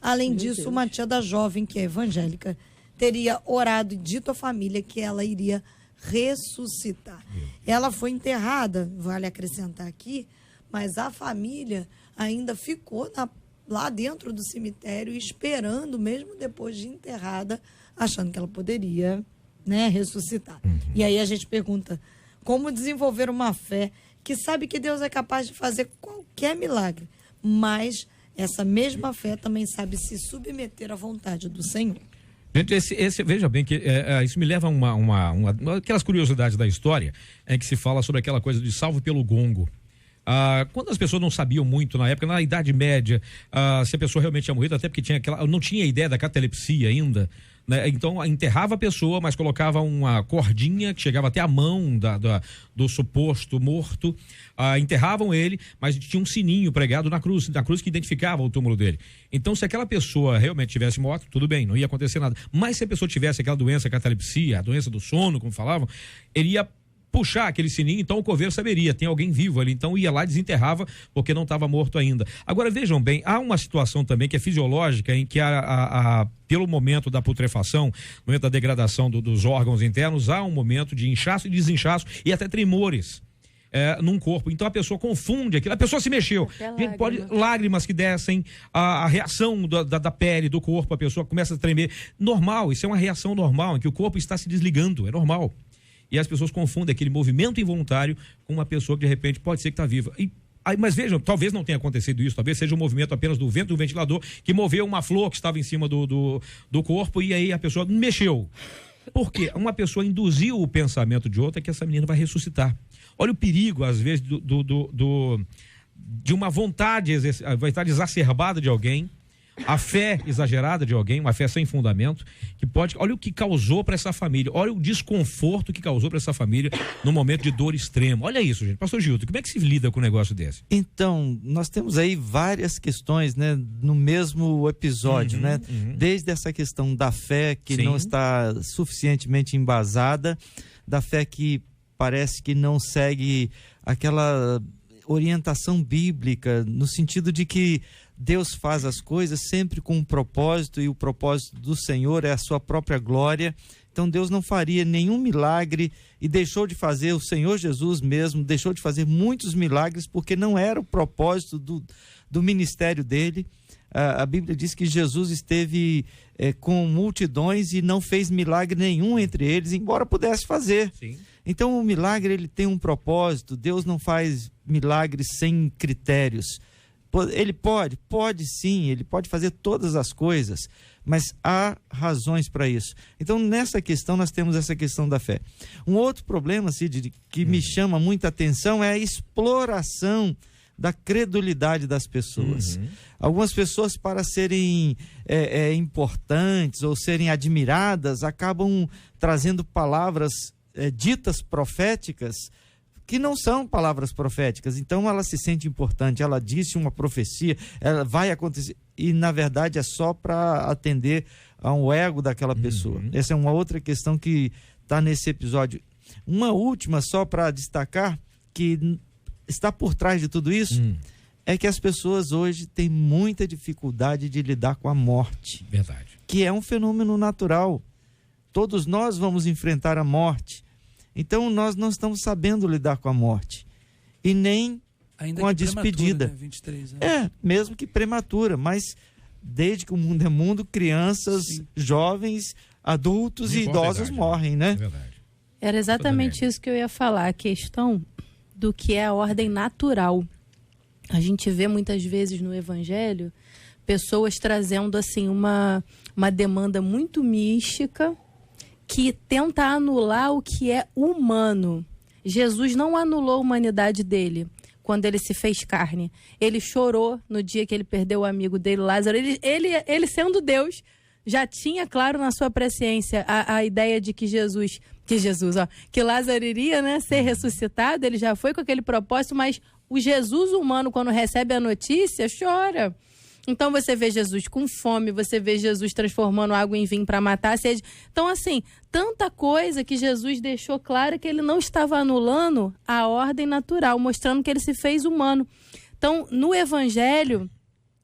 Além disso, uma tia da jovem, que é evangélica, teria orado e dito à família que ela iria ressuscitar. Ela foi enterrada, vale acrescentar aqui, mas a família ainda ficou lá dentro do cemitério esperando, mesmo depois de enterrada, achando que ela poderia, né, ressuscitar. E aí a gente pergunta: como desenvolver uma fé que sabe que Deus é capaz de fazer qualquer milagre, mas essa mesma fé também sabe se submeter à vontade do Senhor? Gente, veja bem que isso me leva a aquelas curiosidades da história, que se fala sobre aquela coisa de salvo pelo gongo. Quando as pessoas não sabiam muito na época, na Idade Média, se a pessoa realmente tinha morrido, até porque não tinha ideia da catalepsia ainda, né? Então enterrava a pessoa, mas colocava uma cordinha que chegava até a mão do suposto morto, enterravam ele, mas tinha um sininho pregado na cruz que identificava o túmulo dele. Então, se aquela pessoa realmente tivesse morto, tudo bem, não ia acontecer nada. Mas se a pessoa tivesse aquela doença, catalepsia, a doença do sono, como falavam, ele ia puxar aquele sininho, então o coveiro saberia, tem alguém vivo ali, então ia lá e desenterrava porque não estava morto ainda. Agora vejam bem, há uma situação também que é fisiológica em que pelo momento da putrefação, no momento da degradação dos órgãos internos, há um momento de inchaço e desinchaço e até tremores num corpo. Então a pessoa confunde aquilo, a pessoa se mexeu. Lágrimas que descem, a reação da pele, do corpo, a pessoa começa a tremer. Normal, isso é uma reação normal, em que o corpo está se desligando, é normal. E as pessoas confundem aquele movimento involuntário com uma pessoa que de repente pode ser que está viva. Mas vejam, talvez não tenha acontecido isso, talvez seja um movimento apenas do vento do ventilador que moveu uma flor que estava em cima do corpo e aí a pessoa mexeu. Porque uma pessoa induziu o pensamento de outra que essa menina vai ressuscitar. Olha o perigo, às vezes, de uma vontade exacerbada de alguém, a fé exagerada de alguém, uma fé sem fundamento, que pode... Olha o que causou para essa família, olha o desconforto que causou para essa família no momento de dor extrema. Olha isso, gente. Pastor Gilton, como é que se lida com um negócio desse? Então, nós temos aí várias questões, né, no mesmo episódio, né? Desde essa questão da fé que não está suficientemente embasada, da fé que parece que não segue aquela orientação bíblica, no sentido de que Deus faz as coisas sempre com um propósito, e o propósito do Senhor é a sua própria glória. Então Deus não faria nenhum milagre e deixou de fazer, o Senhor Jesus mesmo deixou de fazer muitos milagres porque não era o propósito do ministério dele. A Bíblia diz que Jesus esteve com multidões e não fez milagre nenhum entre eles, embora pudesse fazer. Sim. Então o milagre ele tem um propósito. Deus não faz milagres sem critérios. Ele pode sim, ele pode fazer todas as coisas, mas há razões para isso. Então nessa questão nós temos essa questão da fé. Um outro problema, Cid, que me chama muita atenção é a exploração da credulidade das pessoas. Algumas pessoas, para serem importantes ou serem admiradas, acabam trazendo palavras ditas proféticas que não são palavras proféticas. Então ela se sente importante, ela disse uma profecia, ela vai acontecer, e na verdade é só para atender a um ego daquela pessoa. Essa é uma outra questão que está nesse episódio. Uma última só para destacar, que está por trás de tudo isso, é que as pessoas hoje têm muita dificuldade de lidar com a morte. Verdade. Que é um fenômeno natural. Todos nós vamos enfrentar a morte. Então nós não estamos sabendo lidar com a morte. E nem ainda com a despedida. Né? 23 anos. Mesmo que prematura, mas desde que o mundo é mundo, crianças, jovens, adultos e idosos morrem, né? É verdade. Era exatamente isso que eu ia falar, a questão do que é a ordem natural. A gente vê muitas vezes no Evangelho pessoas trazendo assim uma demanda muito mística que tenta anular o que é humano. Jesus não anulou a humanidade dele quando ele se fez carne. Ele chorou no dia que ele perdeu o amigo dele, Lázaro. Ele sendo Deus, já tinha claro na sua presciência a ideia de que Lázaro iria, né, ser ressuscitado. Ele já foi com aquele propósito, mas o Jesus humano, quando recebe a notícia, chora. Então você vê Jesus com fome, você vê Jesus transformando água em vinho para matar a sede. Então, assim, tanta coisa que Jesus deixou clara que ele não estava anulando a ordem natural, mostrando que ele se fez humano. Então, no Evangelho,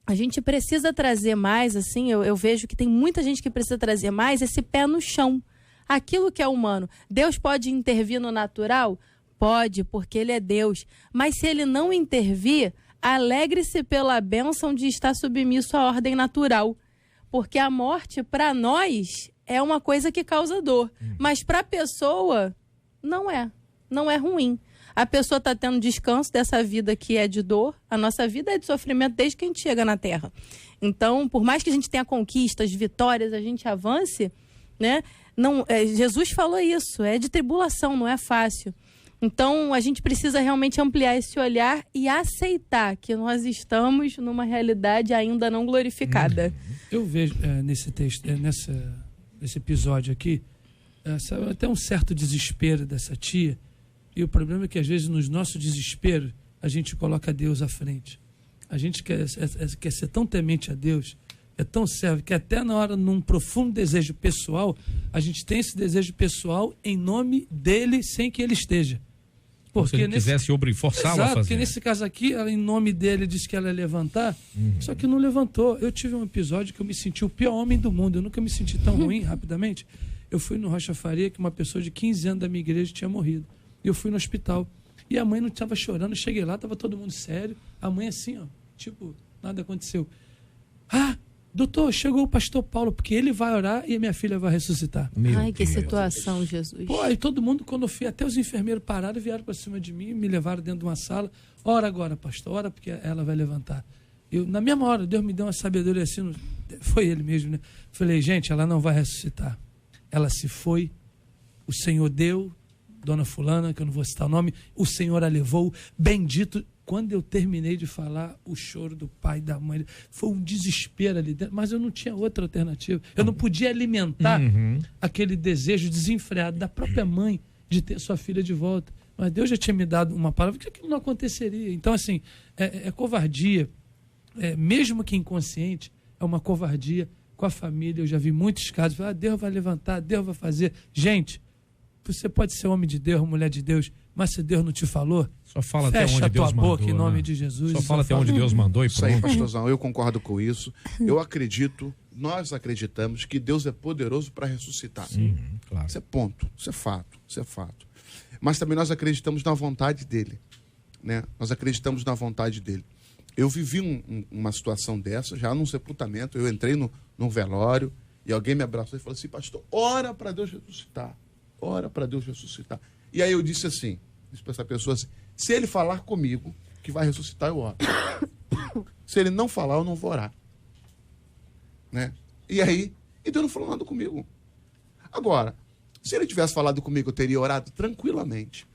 a gente precisa trazer mais, assim, eu vejo que tem muita gente que precisa trazer mais esse pé no chão. Aquilo que é humano. Deus pode intervir no natural? Pode, porque ele é Deus. Mas se ele não intervir, alegre-se pela bênção de estar submisso à ordem natural. Porque a morte, para nós, é uma coisa que causa dor. Mas para a pessoa, não é. Não é ruim. A pessoa está tendo descanso dessa vida que é de dor. A nossa vida é de sofrimento desde que a gente chega na Terra. Então, por mais que a gente tenha conquistas, vitórias, a gente avance, né? Jesus falou isso, é de tribulação, não é fácil. Então, a gente precisa realmente ampliar esse olhar e aceitar que nós estamos numa realidade ainda não glorificada. Eu vejo nesse texto, nesse episódio aqui, até um certo desespero dessa tia. E o problema é que, às vezes, nos nossos desesperos, a gente coloca Deus à frente. A gente quer ser tão temente a Deus é tão servo, que até na hora, num profundo desejo pessoal, a gente tem esse desejo pessoal em nome dele, sem que ele esteja. Porque se ele quisesse forçá-lo a fazer. Porque nesse caso aqui, ela, em nome dele, disse que ela ia levantar, só que não levantou. Eu tive um episódio que eu me senti o pior homem do mundo. Eu nunca me senti tão ruim, rapidamente. Eu fui no Rocha Faria, que uma pessoa de 15 anos da minha igreja tinha morrido. E eu fui no hospital. E a mãe não estava chorando. Eu cheguei lá, estava todo mundo sério. A mãe assim, ó, tipo, nada aconteceu. Ah, doutor, chegou o pastor Paulo, porque ele vai orar e a minha filha vai ressuscitar. Ai, que situação, Jesus. Pô, aí todo mundo, quando eu fui, até os enfermeiros pararam, vieram para cima de mim, me levaram dentro de uma sala. Ora agora, pastor, ora, porque ela vai levantar. Na mesma hora, Deus me deu uma sabedoria assim, foi ele mesmo, né? Falei, gente, ela não vai ressuscitar. Ela se foi, o Senhor deu, dona fulana, que eu não vou citar o nome, o Senhor a levou, bendito. Quando eu terminei de falar, o choro do pai e da mãe, foi um desespero ali dentro, mas eu não tinha outra alternativa. Eu não podia alimentar aquele desejo desenfreado da própria mãe de ter sua filha de volta. Mas Deus já tinha me dado uma palavra que aquilo não aconteceria. Então, assim, é covardia, mesmo que inconsciente, é uma covardia com a família. Eu já vi muitos casos, Deus vai levantar, Deus vai fazer. Gente, você pode ser homem de Deus, mulher de Deus, mas se Deus não te falou, só fala até onde Deus mandou. Fecha a tua boca em nome de Jesus. Só fala até onde Deus mandou e pronto. Isso aí, pastorzão, eu concordo com isso. Eu acredito, nós acreditamos que Deus é poderoso para ressuscitar. Sim, claro. Isso é ponto, isso é fato. Mas também nós acreditamos na vontade dele, né? Nós acreditamos na vontade dele. Eu vivi uma situação dessa, já num sepultamento, eu entrei num velório e alguém me abraçou e falou assim, pastor, ora para Deus ressuscitar. Ora para Deus ressuscitar. E aí eu disse assim, disse para essa pessoa assim, se ele falar comigo que vai ressuscitar, eu oro. Se ele não falar, eu não vou orar. Né? E Deus não falou nada comigo. Agora, se ele tivesse falado comigo, eu teria orado tranquilamente.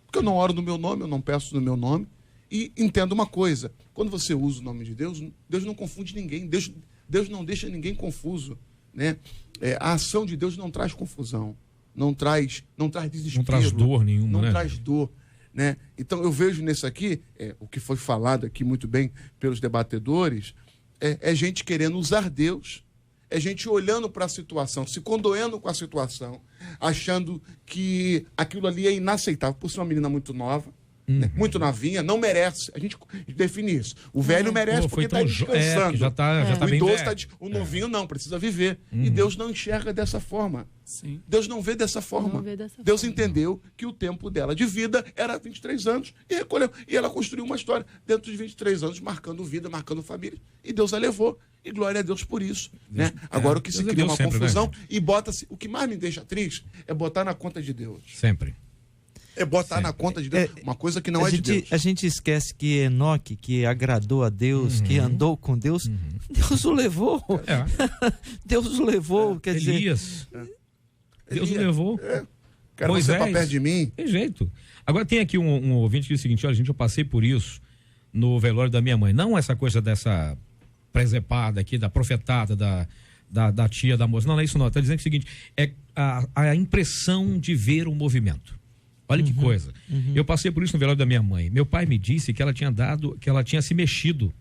Porque eu não oro no meu nome, eu não peço no meu nome. E entendo uma coisa, quando você usa o nome de Deus, Deus não confunde ninguém, Deus não deixa ninguém confuso. Né? A ação de Deus não traz confusão. Não traz desespero. Não traz dor nenhuma, não traz dor, né? Então eu vejo nisso aqui, o que foi falado aqui muito bem pelos debatedores, é gente querendo usar Deus, é gente olhando para a situação, se condoendo com a situação, achando que aquilo ali é inaceitável, por ser uma menina muito nova, né? Muito novinha, não merece. A gente define isso. O velho merece porque está descansando. Já tá o bem idoso o novinho não, precisa viver. E Deus não enxerga dessa forma. Sim. Deus não vê dessa forma. Deus entendeu que o tempo dela de vida era 23 anos e recolheu. E ela construiu uma história dentro dos 23 anos, marcando vida, marcando família. E Deus a levou. E glória a Deus por isso. Né? Agora, o que se cria uma confusão, né? E bota-se. O que mais me deixa triste é botar na conta de Deus. Sempre. É botar na conta de Deus uma coisa que não é de Deus. A gente esquece que Enoque, que agradou a Deus, que andou com Deus, Deus o levou. Deus o levou, quer Elias. dizer... Deus o levou. Quero você para perto de mim. Tem jeito. Agora tem aqui um ouvinte que diz o seguinte, olha, gente, eu passei por isso no velório da minha mãe. Não essa coisa dessa presepada aqui, da profetada, da tia, da moça. Não é isso não. Está dizendo o seguinte, é a impressão de ver o movimento. Olha que coisa. Eu passei por isso no velório da minha mãe. Meu pai me disse que ela tinha se mexido.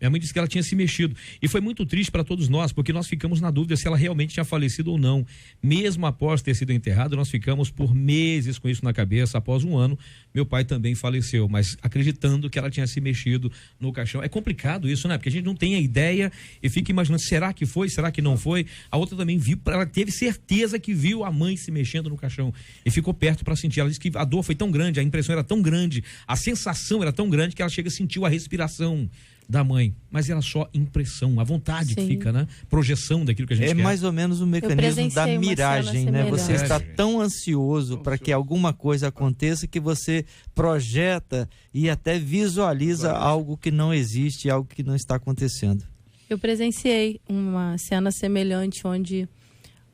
Minha mãe disse que ela tinha se mexido. E foi muito triste para todos nós, porque nós ficamos na dúvida se ela realmente tinha falecido ou não. Mesmo após ter sido enterrado, nós ficamos por meses com isso na cabeça. Após um ano, meu pai também faleceu, mas acreditando que ela tinha se mexido no caixão. É complicado isso, né? Porque a gente não tem a ideia e fica imaginando, será que foi? Será que não foi? A outra também viu, ela teve certeza que viu a mãe se mexendo no caixão e ficou perto para sentir. Ela disse que a dor foi tão grande, a impressão era tão grande, a sensação era tão grande que ela chega a sentir a respiração da mãe, mas era só impressão, a vontade que fica, né? Projeção daquilo que a gente quer. É mais ou menos o mecanismo da miragem, né? Você está tão ansioso para que alguma coisa aconteça que você projeta e até visualiza algo que não existe, algo que não está acontecendo. Eu presenciei uma cena semelhante onde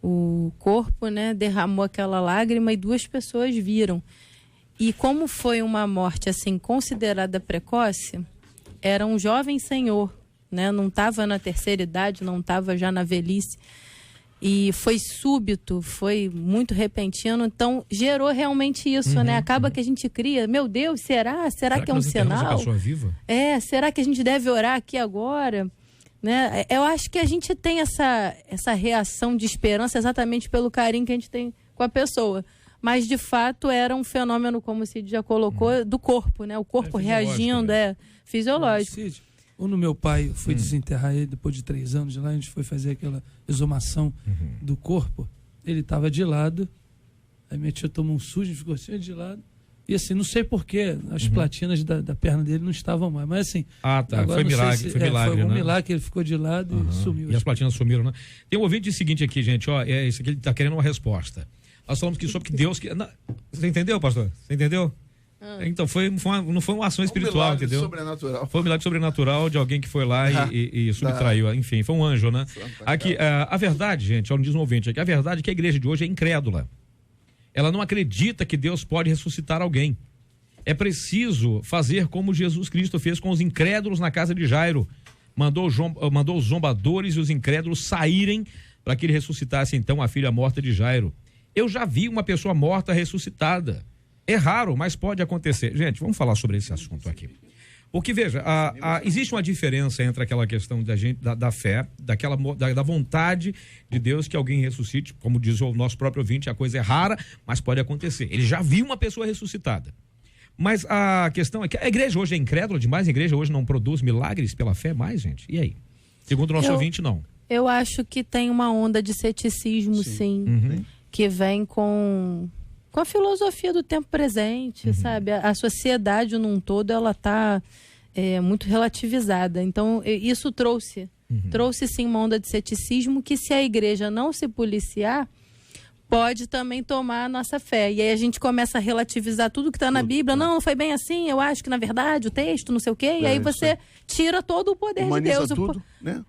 o corpo, né, derramou aquela lágrima e 2 pessoas viram. E como foi uma morte assim considerada precoce, era um jovem senhor, né? Não estava na terceira idade, não estava já na velhice. E foi súbito, foi muito repentino, então gerou realmente isso, né? Acaba que a gente cria, meu Deus, será que é um sinal? A pessoa viva? Será que a gente deve orar aqui agora? né? Eu acho que a gente tem essa reação de esperança exatamente pelo carinho que a gente tem com a pessoa. Mas, de fato, era um fenômeno, como o Cid já colocou, do corpo, né? O corpo reagindo, fisiológico. Cid, quando meu pai foi desenterrar ele, depois de 3 anos de lá, a gente foi fazer aquela exumação do corpo, ele estava de lado, aí minha tia tomou um sujo, ficou assim de lado, e assim, não sei porquê, as platinas da perna dele não estavam mais, mas assim... Ah, tá, foi milagre, foi milagre, foi um né? milagre que ele ficou de lado e sumiu. E as platinas sumiram, né? Tem um ouvinte seguinte aqui, gente, ó, isso aqui ele tá querendo uma resposta. Nós falamos que sobre que Deus... Você entendeu, pastor? Você entendeu? Então, não foi uma ação espiritual, entendeu? Sobrenatural. Foi um milagre sobrenatural de alguém que foi lá e subtraiu. Enfim, foi um anjo, né? Aqui, a verdade, gente, diz um ouvinte aqui, a verdade é que a igreja de hoje é incrédula. Ela não acredita que Deus pode ressuscitar alguém. É preciso fazer como Jesus Cristo fez com os incrédulos na casa de Jairo. Mandou os zombadores e os incrédulos saírem para que ele ressuscitasse então a filha morta de Jairo. Eu já vi uma pessoa morta ressuscitada. É raro, mas pode acontecer. Gente, vamos falar sobre esse assunto aqui. Porque, veja, existe uma diferença entre aquela questão da fé, da vontade de Deus que alguém ressuscite, como diz o nosso próprio ouvinte, a coisa é rara, mas pode acontecer. Ele já viu uma pessoa ressuscitada. Mas a questão é que a igreja hoje é incrédula demais, a igreja hoje não produz milagres pela fé mais, gente? E aí? Segundo o nosso ouvinte, não. Eu acho que tem uma onda de ceticismo, sim. Que vem com a filosofia do tempo presente, sabe? A sociedade num todo, ela está muito relativizada. Então, isso trouxe sim uma onda de ceticismo que, se a igreja não se policiar, pode também tomar a nossa fé. E aí a gente começa a relativizar tudo que está na Bíblia. Não foi bem assim, eu acho que, na verdade, o texto, não sei o quê. E aí você tira todo o poder de Deus. Tudo, né?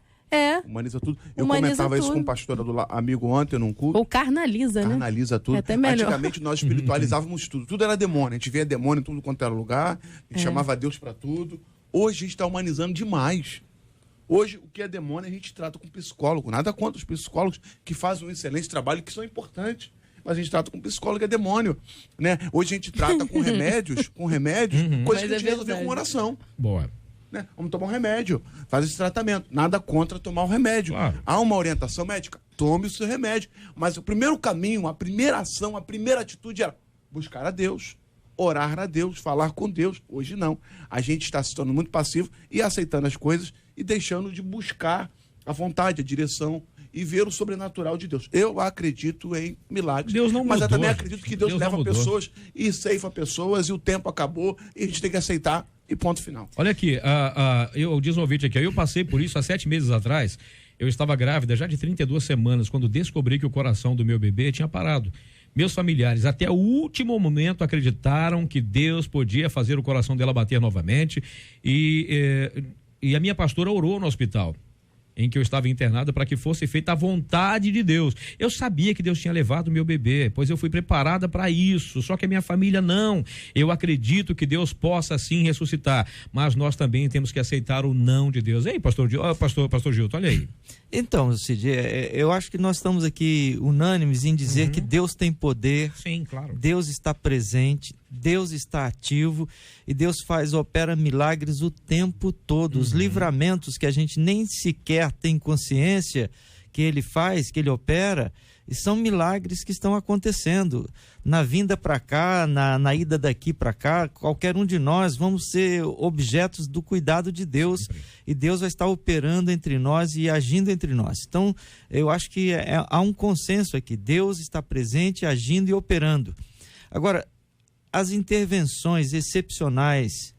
Humaniza tudo. Eu Humaniza comentava isso tudo. com um pastor amigo ontem num culto. Ou carnaliza, né? Carnaliza tudo. É até melhor. Antigamente nós espiritualizávamos tudo. Tudo era demônio. A gente via demônio em tudo quanto era lugar. A gente chamava Deus para tudo. Hoje a gente está humanizando demais. Hoje o que é demônio a gente trata com psicólogo. Nada contra os psicólogos que fazem um excelente trabalho, que são importantes. Mas a gente trata com psicólogo que é demônio. Né? Hoje a gente trata com remédios, coisas que a gente resolveu com oração. Boa. Né? Vamos tomar um remédio, faz esse tratamento. Nada contra tomar um remédio. Claro. Há uma orientação médica, tome o seu remédio. Mas o primeiro caminho, a primeira ação, a primeira atitude era buscar a Deus, orar a Deus, falar com Deus. Hoje não. A gente está se tornando muito passivo e aceitando as coisas e deixando de buscar a vontade, a direção e ver o sobrenatural de Deus. Eu acredito em milagres. Deus não mas mudou, eu também gente. acredito que Deus Deus leva não mudou. pessoas e ceifa pessoas e o tempo acabou e a gente tem que aceitar e ponto final. Olha aqui, eu diz um ouvinte aqui, eu passei por isso há 7 meses atrás. Eu estava grávida já de 32 semanas, quando descobri que o coração do meu bebê tinha parado. Meus familiares, até o último momento, acreditaram que Deus podia fazer o coração dela bater novamente. E a minha pastora orou no hospital em que eu estava internada para que fosse feita a vontade de Deus. Eu sabia que Deus tinha levado o meu bebê, pois eu fui preparada para isso, só que a minha família não. Eu acredito que Deus possa sim ressuscitar, mas nós também temos que aceitar o não de Deus. Ei, pastor Gilton, olha aí. Então, Cid, eu acho que nós estamos aqui unânimes em dizer que Deus tem poder. Sim, claro. Deus está presente, Deus está ativo e Deus opera milagres o tempo todo. Os livramentos que a gente nem sequer tem consciência que ele faz, que ele opera, e são milagres que estão acontecendo. Na vinda para cá, na ida daqui para cá, qualquer um de nós vamos ser objetos do cuidado de Deus. Sempre. E Deus vai estar operando entre nós e agindo entre nós. Então, eu acho que há um consenso aqui. Deus está presente, agindo e operando. Agora, as intervenções excepcionais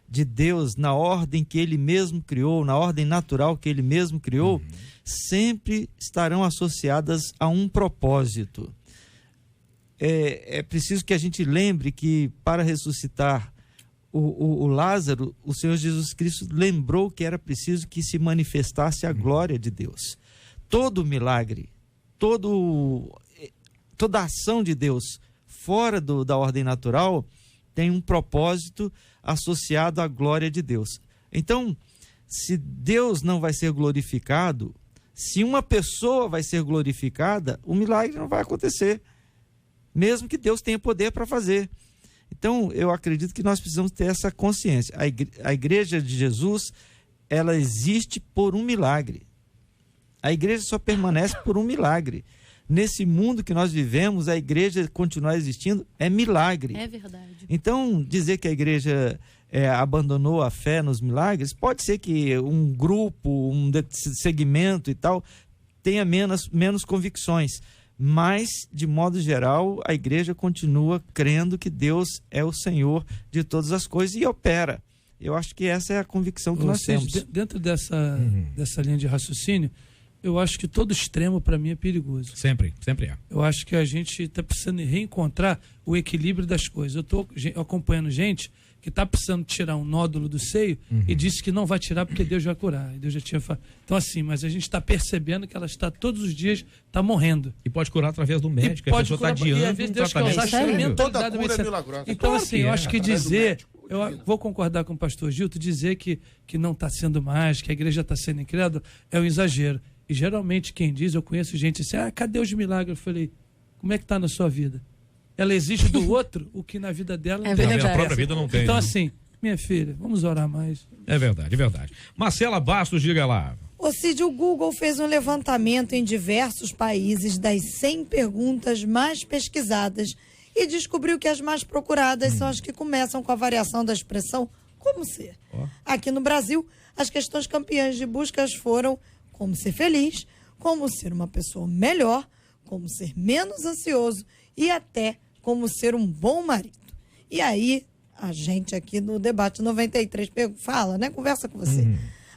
de Deus na ordem que ele mesmo criou, na ordem natural que ele mesmo criou, sempre estarão associadas a um propósito. É preciso que a gente lembre que, para ressuscitar o Lázaro, o Senhor Jesus Cristo lembrou que era preciso que se manifestasse a glória de Deus. Todo milagre, toda ação de Deus fora da ordem natural tem um propósito associado à glória de Deus. Então, se Deus não vai ser glorificado, se uma pessoa vai ser glorificada, o milagre não vai acontecer, mesmo que Deus tenha poder para fazer. Então, eu acredito que nós precisamos ter essa consciência. A igreja de Jesus ela existe por um milagre. A igreja só permanece por um milagre. Nesse mundo que nós vivemos, a igreja continuar existindo é milagre. É verdade. Então, dizer que a igreja abandonou a fé nos milagres, pode ser que um grupo, um segmento e tal, tenha menos convicções. Mas, de modo geral, a igreja continua crendo que Deus é o Senhor de todas as coisas e opera. Eu acho que essa é a convicção que nós temos. Dentro dessa linha de raciocínio, eu acho que todo extremo, para mim, é perigoso. Sempre é. Eu acho que a gente está precisando reencontrar o equilíbrio das coisas. Eu estou acompanhando gente que está precisando tirar um nódulo do seio e disse que não vai tirar porque Deus vai curar. E Deus já tinha falado. Então, assim, mas a gente está percebendo que ela está todos os dias morrendo. E pode curar através do médico, a pessoa está adiando. E às vezes Deus quer usar a mentalidade. Toda cura é milagrosa. Então, assim, eu acho que dizer... Eu vou concordar com o pastor Gilton, dizer que não está sendo mais, que a igreja está sendo incrédula, é um exagero. E geralmente quem diz, eu conheço gente assim, cadê os milagres? Eu falei, como é que está na sua vida? Ela exige do outro o que na vida dela não tem. A própria vida não tem. Então assim, minha filha, vamos orar mais. É verdade. Marcela Bastos, diga lá. Ô Cid, o Google fez um levantamento em diversos países das 100 perguntas mais pesquisadas e descobriu que as mais procuradas são as que começam com a variação da expressão como ser. Aqui no Brasil, as questões campeãs de buscas foram como ser feliz, como ser uma pessoa melhor, como ser menos ansioso e até como ser um bom marido. E aí, a gente aqui no Debate 93 fala, né? Conversa com você.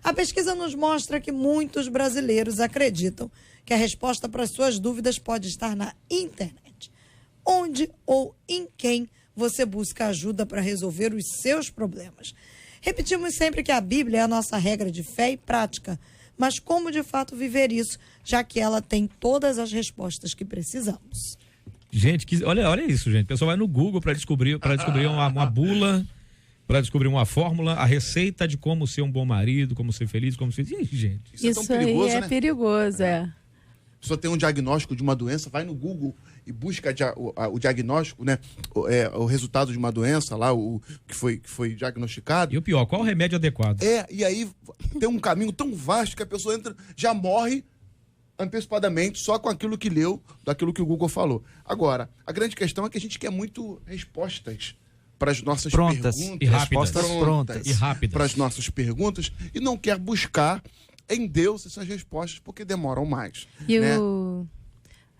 A pesquisa nos mostra que muitos brasileiros acreditam que a resposta para as suas dúvidas pode estar na internet. Onde ou em quem você busca ajuda para resolver os seus problemas. Repetimos sempre que a Bíblia é a nossa regra de fé e prática, mas como de fato viver isso, já que ela tem todas as respostas que precisamos. Gente, olha isso, gente. O pessoal vai no Google para descobrir uma bula, para descobrir uma fórmula, a receita de como ser um bom marido, como ser feliz, como ser... Ih, gente. Isso é tão perigoso, aí é, né? Perigoso, é. A pessoa tem um diagnóstico de uma doença, vai no Google e busca o diagnóstico, né? O resultado de uma doença lá, o que foi diagnosticado. E o pior, qual o remédio adequado? E aí tem um caminho tão vasto que a pessoa entra, já morre antecipadamente só com aquilo que leu, daquilo que o Google falou. Agora, a grande questão é que a gente quer muito respostas para as nossas perguntas. E rápidas. Prontas. E rápidas. Para as nossas perguntas e não quer buscar em Deus essas respostas porque demoram mais.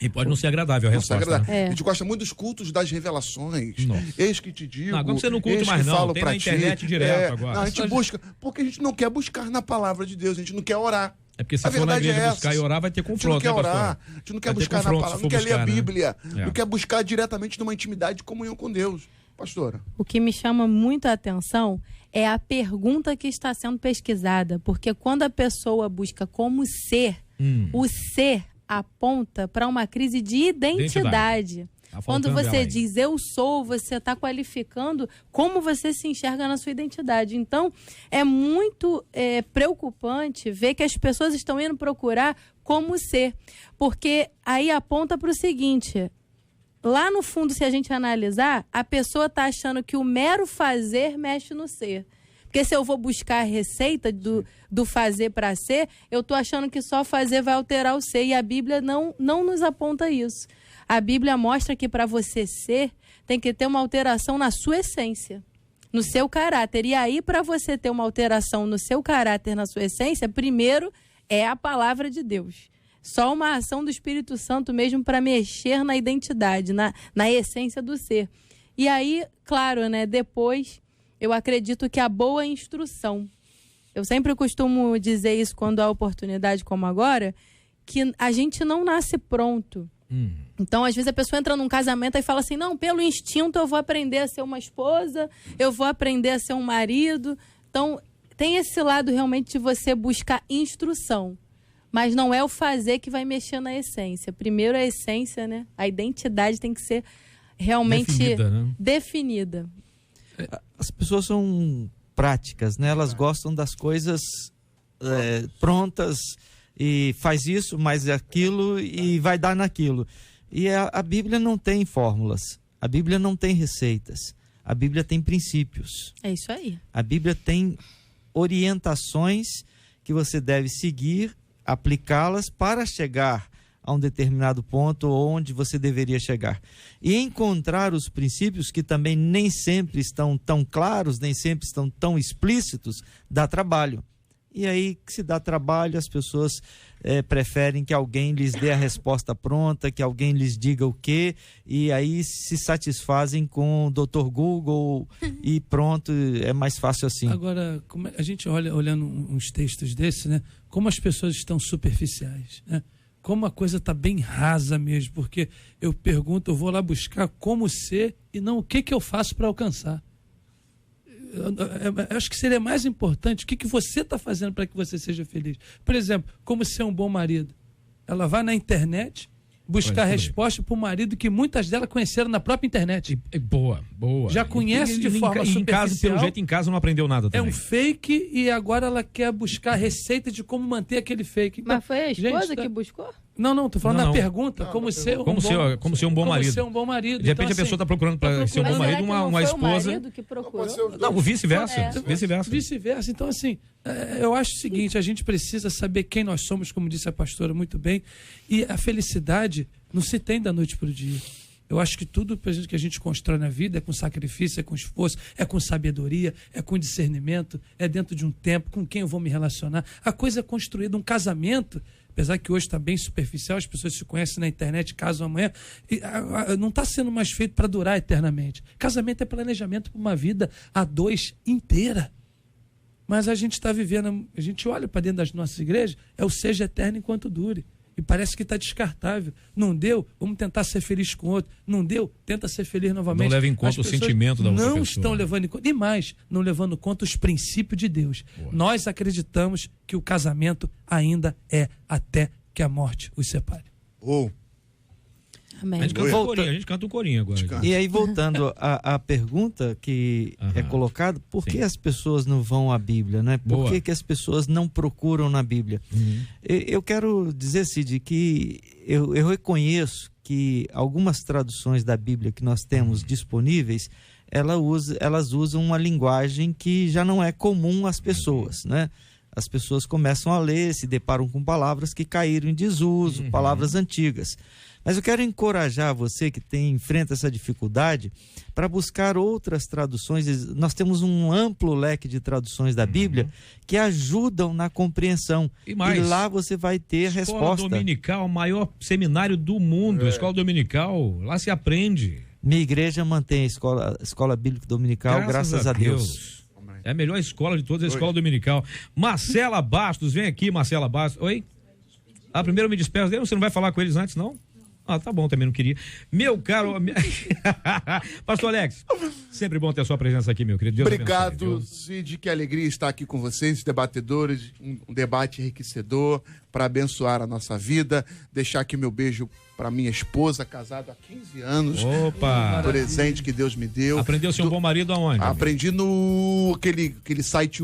E pode não ser agradável a resposta. A gente gosta muito dos cultos das revelações. Nossa. Eis que te digo. Agora você não curte mais não, tem na internet direto agora. Não, a gente busca, porque a gente não quer buscar na palavra de Deus, a gente não quer orar. É porque se for na igreja buscar e orar, vai ter confronto. A gente não quer orar, a gente não quer buscar na palavra, não quer ler a Bíblia, não quer buscar diretamente numa intimidade de comunhão com Deus. Pastora. O que me chama muito a atenção é a pergunta que está sendo pesquisada, porque quando a pessoa busca como ser, o ser aponta para uma crise de identidade. Quando você diz eu sou, você está qualificando como você se enxerga na sua identidade. Então, é muito preocupante ver que as pessoas estão indo procurar como ser, porque aí aponta para o seguinte: lá no fundo, se a gente analisar, a pessoa está achando que o mero fazer mexe no ser. Porque se eu vou buscar a receita do fazer para ser, eu estou achando que só fazer vai alterar o ser. E a Bíblia não nos aponta isso. A Bíblia mostra que para você ser, tem que ter uma alteração na sua essência, no seu caráter. E aí, para você ter uma alteração no seu caráter, na sua essência, primeiro é a palavra de Deus. Só uma ação do Espírito Santo mesmo para mexer na identidade, na essência do ser. E aí, claro, né, depois, eu acredito que a boa instrução. Eu sempre costumo dizer isso quando há oportunidade como agora, que a gente não nasce pronto. Então, às vezes, a pessoa entra num casamento e fala assim, não, pelo instinto eu vou aprender a ser uma esposa, eu vou aprender a ser um marido. Então, tem esse lado realmente de você buscar instrução. Mas não é o fazer que vai mexer na essência. Primeiro a essência, né? A identidade tem que ser realmente definida. As pessoas são práticas, né? Elas gostam das coisas prontas e faz isso, mais aquilo e vai dar naquilo. E a Bíblia não tem fórmulas. A Bíblia não tem receitas. A Bíblia tem princípios. É isso aí. A Bíblia tem orientações que você deve seguir, aplicá-las para chegar a um determinado ponto onde você deveria chegar. E encontrar os princípios que também nem sempre estão tão claros, nem sempre estão tão explícitos, dá trabalho. E aí, que se dá trabalho, as pessoas preferem que alguém lhes dê a resposta pronta, que alguém lhes diga o quê, e aí se satisfazem com o Dr. Google e pronto, é mais fácil assim. Agora, a gente olhando uns textos desses, né? Como as pessoas estão superficiais, né? Como a coisa está bem rasa mesmo, porque eu vou lá buscar como ser e não o que eu faço para alcançar. Eu acho que seria mais importante o que você está fazendo para que você seja feliz. Por exemplo, como ser um bom marido. Ela vai na internet buscar resposta para o marido que muitas delas conheceram na própria internet. Boa. Já conhece de forma superficial. Em casa, pelo jeito, em casa não aprendeu nada também. É um fake e agora ela quer buscar receita de como manter aquele fake. Então, mas foi a esposa que buscou? Não, tô falando na pergunta. Como ser um bom marido. Como ser um bom marido. De repente a pessoa está procurando para ser um bom marido, uma esposa. O marido que procurou? Não, vice-versa. Vice-versa. Então, assim, eu acho o seguinte, a gente precisa saber quem nós somos, como disse a pastora muito bem, e a felicidade não se tem da noite para o dia. Eu acho que tudo que a gente constrói na vida é com sacrifício, é com esforço, é com sabedoria, é com discernimento, é dentro de um tempo, com quem eu vou me relacionar. A coisa é construída, um casamento, apesar que hoje está bem superficial, as pessoas se conhecem na internet, casam amanhã, não está sendo mais feito para durar eternamente. Casamento é planejamento para uma vida a dois inteira. Mas a gente está vivendo, a gente olha para dentro das nossas igrejas, é o seja eterno enquanto dure. E parece que está descartável. Não deu, vamos tentar ser feliz com o outro. Não deu, tenta ser feliz novamente. Não leva em conta o sentimento da outra pessoa. Não estão levando em conta. E mais, não levando em conta os princípios de Deus. Boa. Nós acreditamos que o casamento ainda é até que a morte os separe. Amém. A gente canta um corinho agora. E aí, voltando à pergunta que é colocada, por que as pessoas não vão à Bíblia, né? Por que as pessoas não procuram na Bíblia? Eu quero dizer, Cid, que eu reconheço que algumas traduções da Bíblia que nós temos disponíveis, elas usam uma linguagem que já não é comum às pessoas, né? As pessoas começam a ler, se deparam com palavras que caíram em desuso, palavras antigas. Mas eu quero encorajar você que enfrenta essa dificuldade para buscar outras traduções. Nós temos um amplo leque de traduções da Bíblia que ajudam na compreensão. E lá você vai ter a resposta. Escola Dominical, o maior seminário do mundo. Escola Dominical, lá se aprende. Minha igreja mantém a escola bíblica dominical, graças a Deus. É a melhor escola de todas, a escola dominical. Marcela Bastos, vem aqui, Marcela Bastos. Oi? Primeiro eu me despeço dele, você não vai falar com eles antes, não? Tá bom, também não queria. Meu caro... Pastor Alex, sempre bom ter a sua presença aqui, meu querido. Deus obrigado, abençoe, Cid, que alegria estar aqui com vocês, debatedores, um debate enriquecedor para abençoar a nossa vida, deixar aqui meu beijo para minha esposa, casado há 15 anos. Opa! Presente que Deus me deu. Aprendeu a ser um bom marido aonde? Aprendi no aquele site,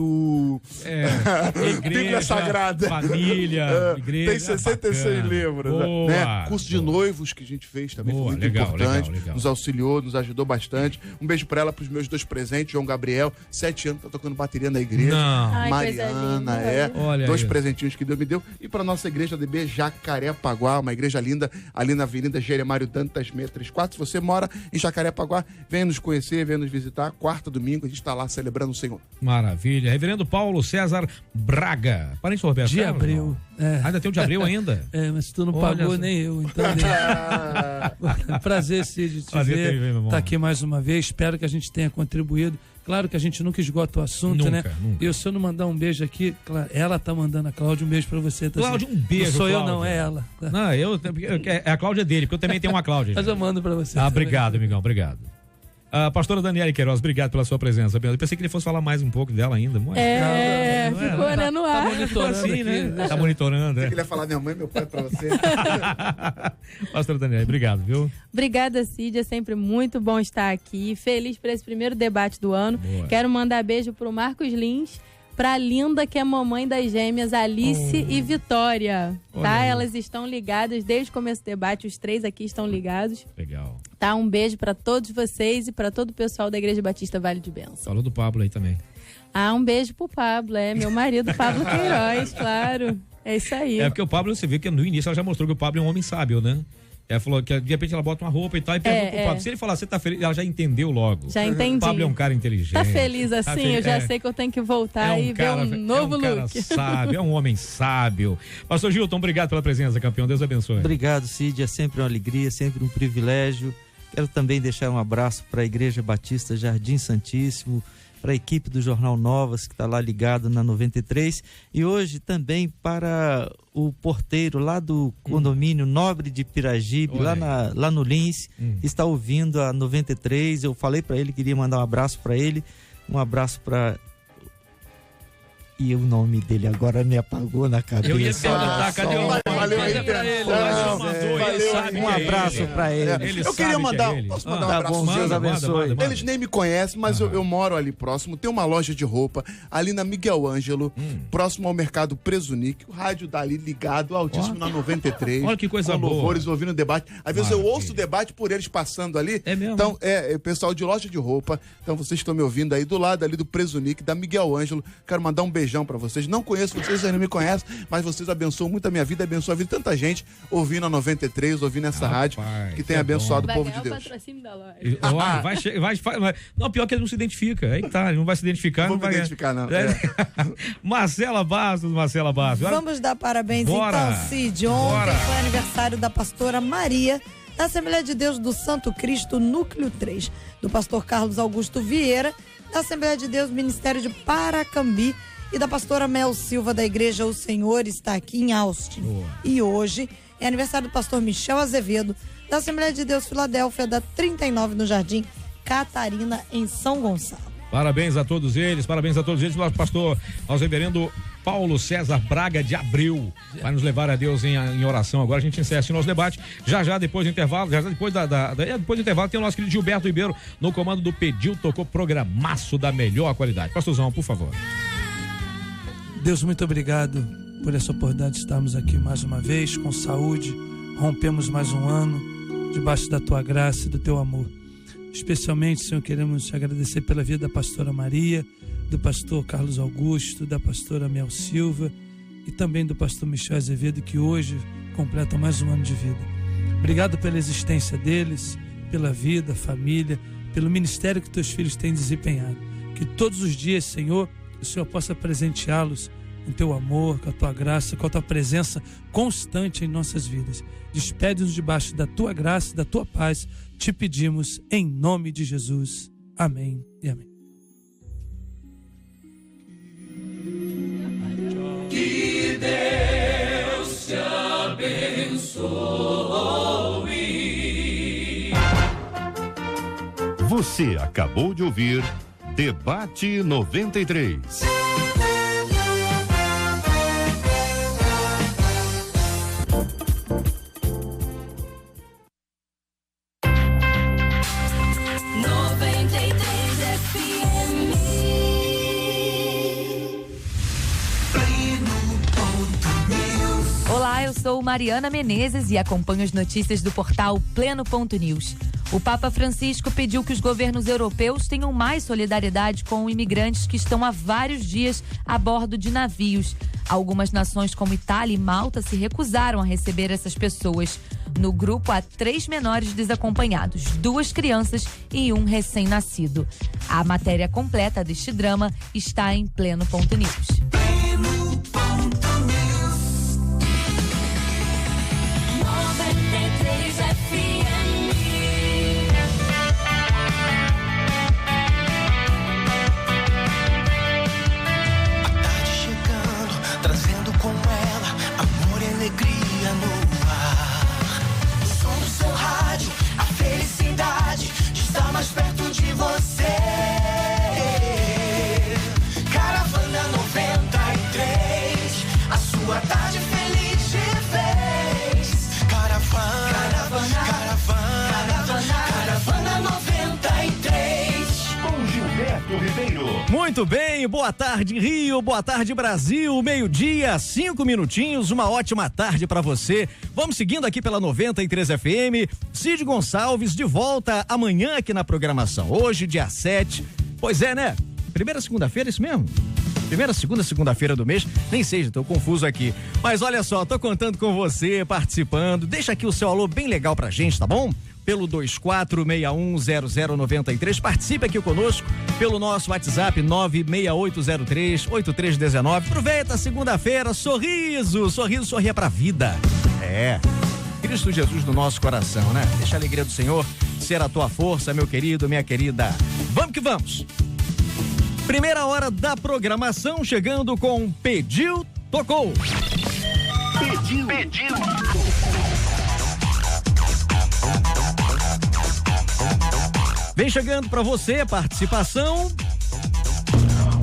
igreja, Bíblia Sagrada. Família, igreja. Tem 66 livros. Né? Curso de noivos que a gente fez também, foi muito importante. Legal. Nos auxiliou, nos ajudou bastante. Um beijo para ela, para os meus dois presentes, João Gabriel, 7 anos, tá tocando bateria na igreja. Ai, Mariana, Olha 2 aí. presentinhos que Deus me deu. E para nossa igreja DB Jacarepaguá, uma igreja linda, ali na Avenida Jeremário Dantas 634. Se você mora em Jacarepaguá, venha nos conhecer, venha nos visitar. Quarta, domingo, a gente está lá celebrando o Senhor. Maravilha. Reverendo Paulo César Braga. Parente Roberto. De Abreu. Ainda tem o de Abreu ainda? Mas tu não pagou nem eu, então. Prazer, Cid, te ver. Tá aqui mais uma vez. Espero que a gente tenha contribuído. Claro que a gente nunca esgota o assunto, né? Nunca. E se eu não mandar um beijo aqui, claro, ela tá mandando a Cláudia um beijo pra você. Tá Cláudia, um beijo, não sou Cláudia. eu, não, é ela. Tá? Não, a Cláudia é dele, porque eu também tenho uma Cláudia. Mas eu mando pra você. Obrigado, amigão, obrigado. Pastora Daniele Queiroz, obrigado pela sua presença. Eu pensei que ele fosse falar mais um pouco dela ainda. Ficou no ar. Tá monitorando assim, aqui, né? Tá monitorando. Ele ia falar minha mãe, meu pai pra você. Pastora Daniele, obrigado, viu? Obrigada, Cid. É sempre muito bom estar aqui. Feliz por esse primeiro debate do ano. Boa. Quero mandar beijo pro Marcos Lins, pra Linda, que é mamãe das gêmeas Alice e Vitória. Tá? Elas estão ligadas desde o começo do debate. Os 3 aqui estão ligados. Legal. Tá? Um beijo pra todos vocês e pra todo o pessoal da Igreja Batista Vale de Bênção. Falou do Pablo aí também. Um beijo pro Pablo, meu marido, Pablo Queiroz, claro. É isso aí. Porque o Pablo, você vê que no início ela já mostrou que o Pablo é um homem sábio, né? Ela falou que de repente ela bota uma roupa e tal e pergunta pro Pablo. Se ele falar, você tá feliz, ela já entendeu logo. Já entendi. O Pablo é um cara inteligente. Tá feliz assim? Eu já sei que eu tenho que voltar e ver um novo look. Cara sábio, é um homem sábio. Pastor Gilton, obrigado pela presença, campeão. Deus abençoe. Obrigado, Cid. É sempre uma alegria, sempre um privilégio. Quero também deixar um abraço para a Igreja Batista Jardim Santíssimo, para a equipe do Jornal Novas, que está lá ligado na 93, e hoje também para o porteiro lá do condomínio Nobre de Piragibe, lá no Lins, está ouvindo a 93. Eu falei para ele, queria mandar um abraço para ele, um abraço para... E o nome dele agora me apagou na cabeça. Eu ia perguntar, cadê o nome? Um abraço pra ele. Eu queria mandar. Posso mandar um abraço? Deus abençoe. Eles nem me conhecem, mas eu moro ali próximo. Tem uma loja de roupa ali na Miguel Ângelo, próximo ao Mercado Presunic. O rádio dali ligado, altíssimo na 93. Olha que coisa boa. Louvores, ouvindo o debate. Às vezes eu ouço o debate por eles passando ali. É mesmo? Então, o pessoal de loja de roupa. Então, vocês estão me ouvindo aí do lado ali do Presunic, da Miguel Ângelo. Quero mandar um beijão pra vocês. Não conheço vocês, não me conhecem, mas vocês abençoam muito a minha vida, abençoam a vida de tanta gente ouvindo a 93, ouvindo essa rádio que tem abençoado o povo de Deus. Patrocínio da loja. Não, pior que ele não se identifica. Aí tá, ele não vai se identificar. Não vai identificar, não. Marcela Bastos. Vamos dar parabéns então, Cid. Ontem foi aniversário da pastora Maria, da Assembleia de Deus do Santo Cristo, Núcleo 3, do pastor Carlos Augusto Vieira, da Assembleia de Deus, Ministério de Paracambi, e da pastora Mel Silva, da Igreja O Senhor Está Aqui em Austin. E hoje é aniversário do pastor Michel Azevedo, da Assembleia de Deus Filadélfia, da 39 no Jardim Catarina, em São Gonçalo. Parabéns a todos eles, nosso pastor, nosso reverendo Paulo César Braga de Abreu, vai nos levar a Deus em oração. Agora a gente encerra o nosso debate, depois do intervalo, depois do intervalo tem o nosso querido Gilberto Ribeiro no comando do Pediu, Tocou, programaço da melhor qualidade. Pastorzão, por favor. Deus, muito obrigado por essa oportunidade de estarmos aqui mais uma vez, com saúde. Rompemos mais um ano debaixo da tua graça e do teu amor. Especialmente, Senhor, queremos te agradecer pela vida da pastora Maria, do pastor Carlos Augusto, da pastora Mel Silva e também do pastor Michel Azevedo, que hoje completa mais um ano de vida. Obrigado pela existência deles, pela vida, família, pelo ministério que teus filhos têm desempenhado. Que todos os dias, Senhor, o Senhor possa presenteá-los com teu amor, com a tua graça, com a tua presença constante em nossas vidas. Despede-nos debaixo da tua graça, da tua paz. Te pedimos em nome de Jesus. Amém e amém. Que Deus te abençoe. Você acabou de ouvir Debate 93. Olá, eu sou Mariana Menezes e acompanho as notícias do portal Pleno.news. O Papa Francisco pediu que os governos europeus tenham mais solidariedade com imigrantes que estão há vários dias a bordo de navios. Algumas nações como Itália e Malta se recusaram a receber essas pessoas. No grupo há 3 menores desacompanhados, 2 crianças e 1 recém-nascido. A matéria completa deste drama está em Pleno.news. Mais perto de você. Caravana 93, a sua tarde feliz de vez. Caravana 93. Com Gilberto Ribeiro. Muito bem, boa tarde Rio, boa tarde Brasil, 12:05, uma ótima tarde pra você. Vamos seguindo aqui pela 93 FM, Cid Gonçalves de volta amanhã aqui na programação, hoje dia 7, pois é, né? primeira segunda-feira, isso mesmo? Primeira, segunda-feira do mês, nem sei, tô confuso aqui. Mas olha só, tô contando com você, participando. Deixa aqui o seu alô bem legal pra gente, tá bom? Pelo 24610093, participe aqui conosco pelo nosso WhatsApp 96803-8319. Aproveita a segunda-feira, sorria pra vida. Cristo Jesus no nosso coração, né? Deixa a alegria do Senhor ser a tua força, meu querido, minha querida. Vamos que vamos! Primeira hora da programação, chegando com Pediu, Tocou. Pediu. Vem chegando pra você, participação.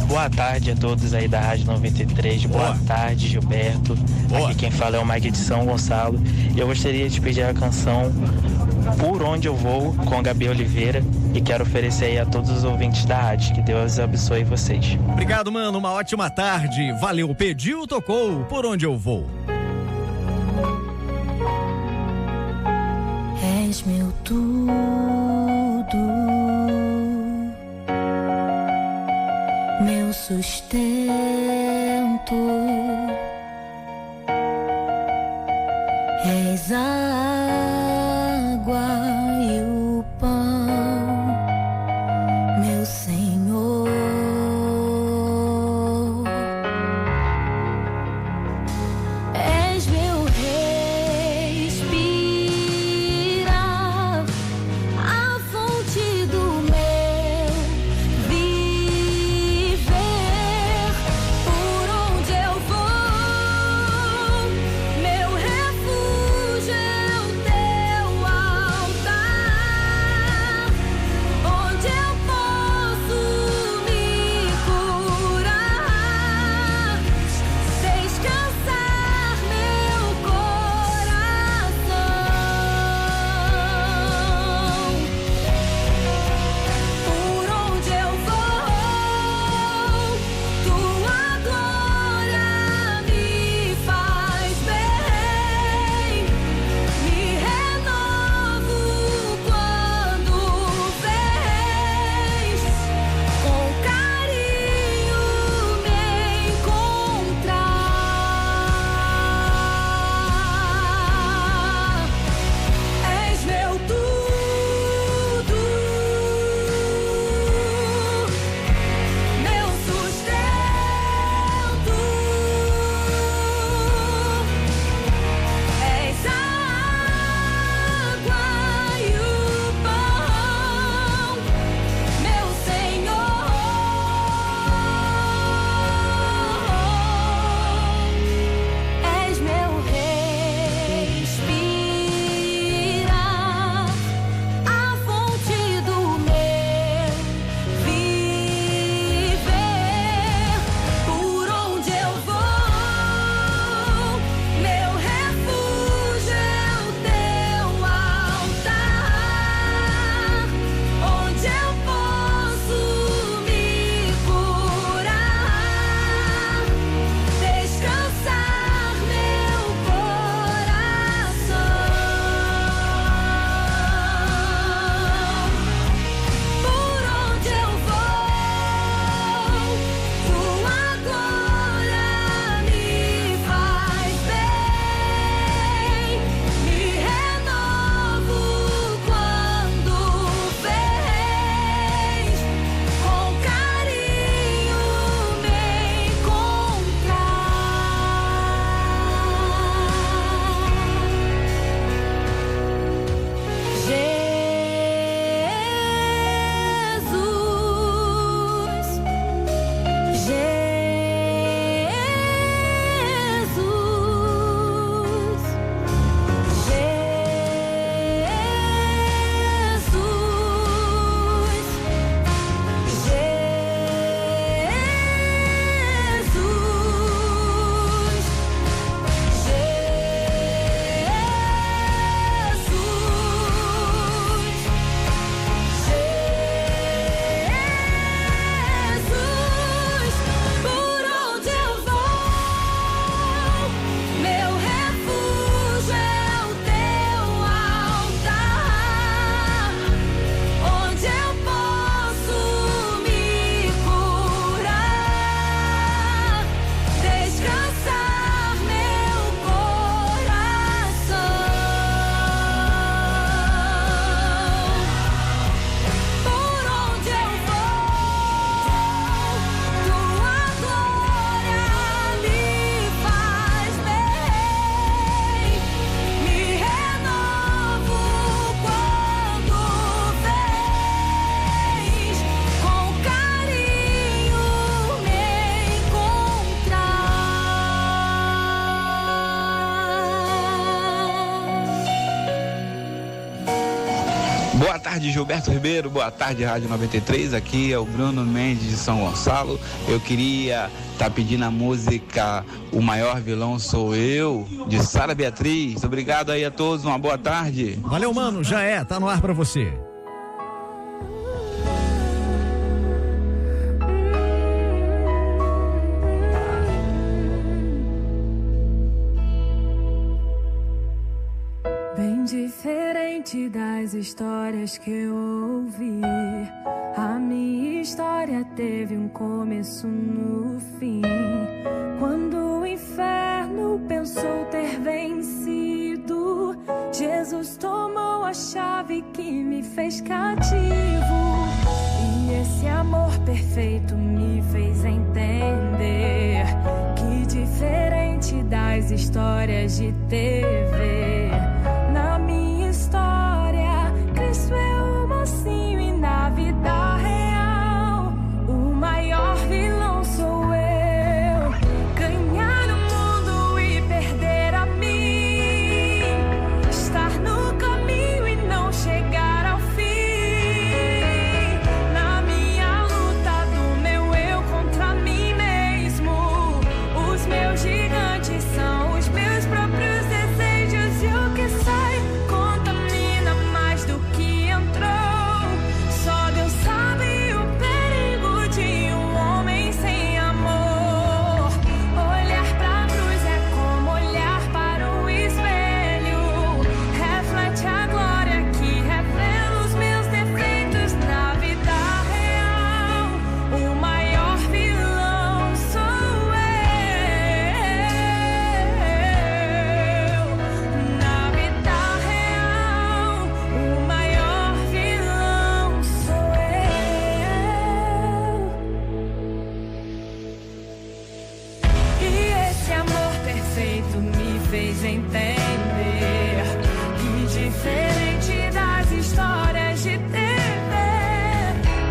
Boa tarde a todos aí da Rádio 93. Boa tarde, Gilberto. Aqui quem fala é o Mike de São Gonçalo. E eu gostaria de pedir a canção Por Onde Eu Vou, com a Gabi Oliveira. E quero oferecer aí a todos os ouvintes da rádio. Que Deus abençoe vocês. Obrigado, mano. Uma ótima tarde. Valeu. Pediu, tocou. Por Onde Eu Vou. És meu tudo, meu sustento, és a água e o pão, meu Senhor. És meu respirar, a fonte do meu viver. Boa tarde, Gilberto Ribeiro. Boa tarde, Rádio 93. Aqui é o Bruno Mendes de São Gonçalo. Eu queria estar pedindo a música O Maior Vilão Sou Eu, de Sara Beatriz. Obrigado aí a todos, uma boa tarde. Valeu, mano, já é, tá no ar pra você. Bem diferente das histórias que eu ouvi, a minha história teve um começo no fim. Quando o inferno pensou ter vencido, Jesus tomou a chave que me fez cativo. E esse amor perfeito me fez entender que diferente das histórias de TV, na minha história, Cristo é o mocinho e na vida real, o maior vilão sou eu. Ganhar o mundo e perder a mim, estar no caminho e não chegar ao fim. Na minha luta do meu eu contra mim mesmo, os meus gigantes são os meus próprios desejos e o que sai contamina mais do que entrou. Só Deus sabe o perigo de um homem sem amor. Olhar pra cruz é como olhar para um espelho, reflete a glória que revela os meus defeitos. Na vida real, o maior vilão sou eu. Na vida real, o maior vilão sou eu. E esse amor perfeito me fez entender que diferente das histórias de TV,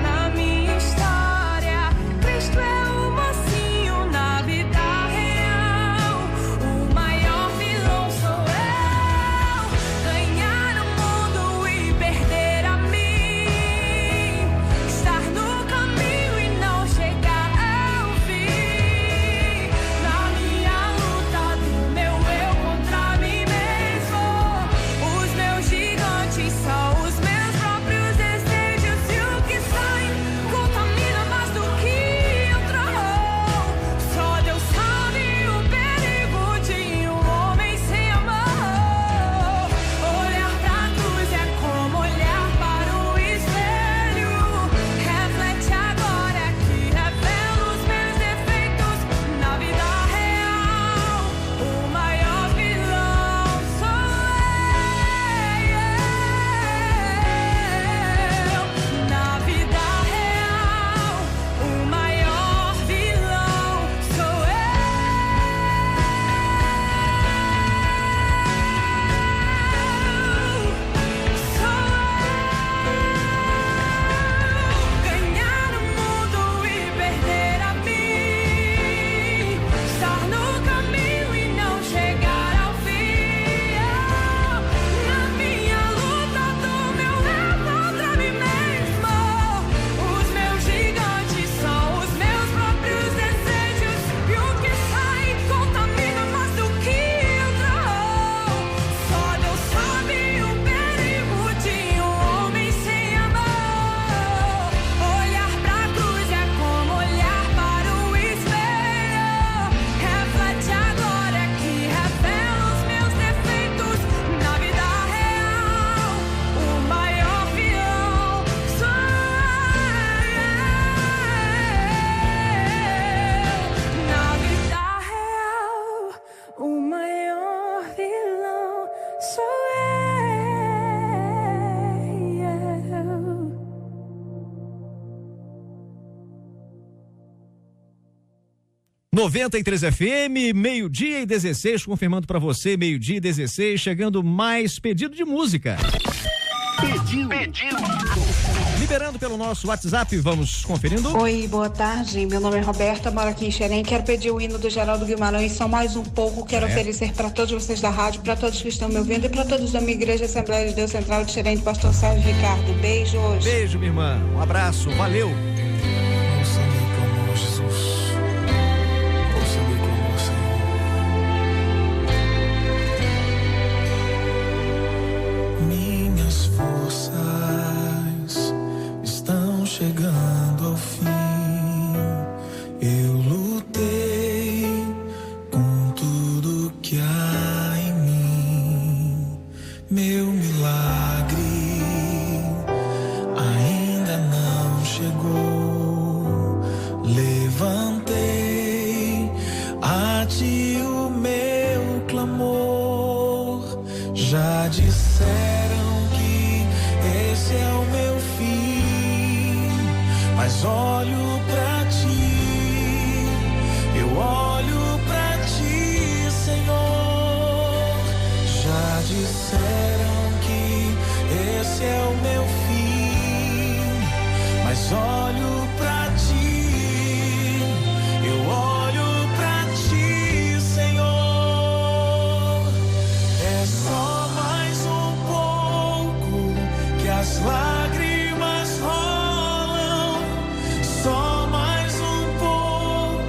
na minha história, Cristo é o mocinho. Na vida real, o maior vilão sou eu. Ganhar o mundo e perder a mim, estar no caminho e não chegar ao fim. Na minha luta do meu eu contra mim mesmo, os meus gigantes são os meus próprios desejos e o que sai contamina mais do que entrou. Só Deus sabe o perigo de um homem sem amor. Olhar pra cruz é como olhar para o espelho, reflete a glória que revela os meus defeitos. Na vida real, o maior vilão sou eu. Na vida real, o maior vilão sou eu. Ganhar o mundo e perder a mim, estar no caminho e não chegar ao fim. Na minha luta do meu eu contra mim mesmo, os meus gigantes são os meus próprios desejos e o que sai contamina mais do que entrou. Só Deus sabe o perigo de um homem sem amor. Olhar pra cruz é como olhar para o espelho, reflete a glória que revela os meus defeitos. Na vida real, o maior vilão sou eu. Na vida real, o maior vilão sou eu. 93 FM, 12:16, confirmando pra você, 12:16, chegando mais pedido de música. Liberando pelo nosso WhatsApp, vamos conferindo. Oi, boa tarde. Meu nome é Roberta, moro aqui em Xerém. Quero pedir o hino do Geraldo Guimarães, só mais um pouco. Quero oferecer para todos vocês da rádio, para todos que estão me ouvindo e para todos da minha igreja Assembleia de Deus Central de Xerém, de Pastor Sérgio Ricardo. Beijos. Beijo, minha irmã. Um abraço. Valeu. Minhas forças estão chegando ao fim. Eu lutei com tudo que há em mim. Meu milagre ainda não chegou. Levantei a ti o meu clamor. Já disseram que esse é o meu fim, mas olho pra ti, eu olho pra ti, Senhor. Já disseram que esse é o meu fim, mas olho pra ti, eu olho pra ti, Senhor. É só mais um pouco que as lágrimas rolam, só mais um pouco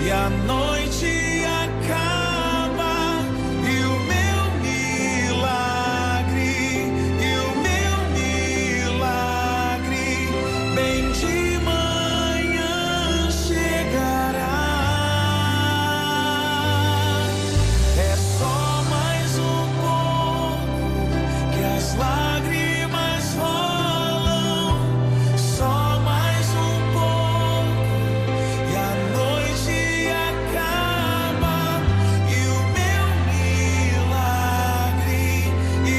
e a noite acaba, e o meu milagre, bem de manhã chegará. É só mais um pouco que as lágrimas rolam, só mais um pouco e a noite acaba, e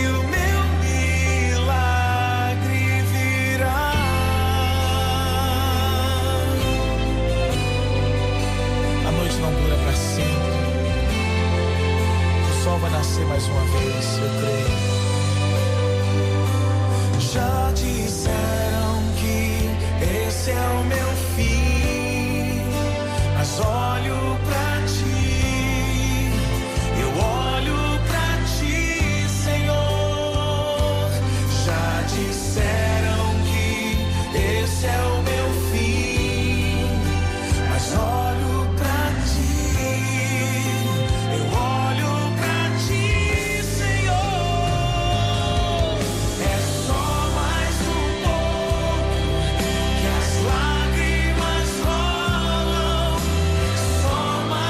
o meu milagre virá. A noite não dura para sempre, o sol vai nascer mais uma vez, eu creio. Já disseram que esse é o meu fim, mas olho pra ti, eu olho pra ti, Senhor. Já disseram que esse é o meu fim, mas olho pra ti, eu olho pra ti, Senhor. É só mais um pouco que as lágrimas rolam, só mais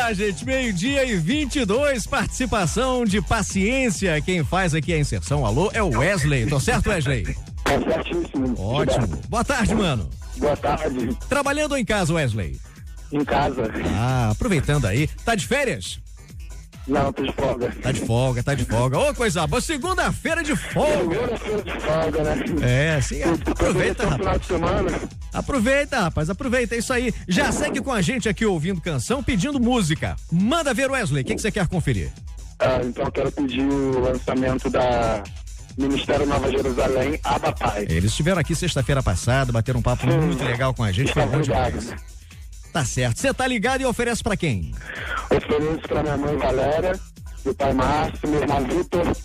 lá, gente, 12:22, participação de Paciência. Quem faz aqui a inserção, alô, é o Wesley. Tô certo, Wesley? Tá certíssimo. Ótimo. Boa tarde, mano. Boa tarde. Trabalhando ou em casa, Wesley? Em casa. Ah, aproveitando aí. Tá de férias? Não, tô de folga. Tá de folga. Ô, coisa boa, segunda-feira de folga. Segunda-feira de folga, né? É, sim, aproveita, rapaz. Final de semana. Aproveita, rapaz, aproveita, é isso aí. Já segue com a gente aqui ouvindo canção, pedindo música. Manda ver, Wesley, o que você quer conferir? Então eu quero pedir o lançamento da Ministério Nova Jerusalém, Abba Pai. Eles estiveram aqui sexta-feira passada, bateram um papo muito legal com a gente, foi bom demais. Tá certo. Você tá ligado e oferece pra quem? Ofereço pra minha mãe Valéria, meu pai Márcio, meu irmão Vitor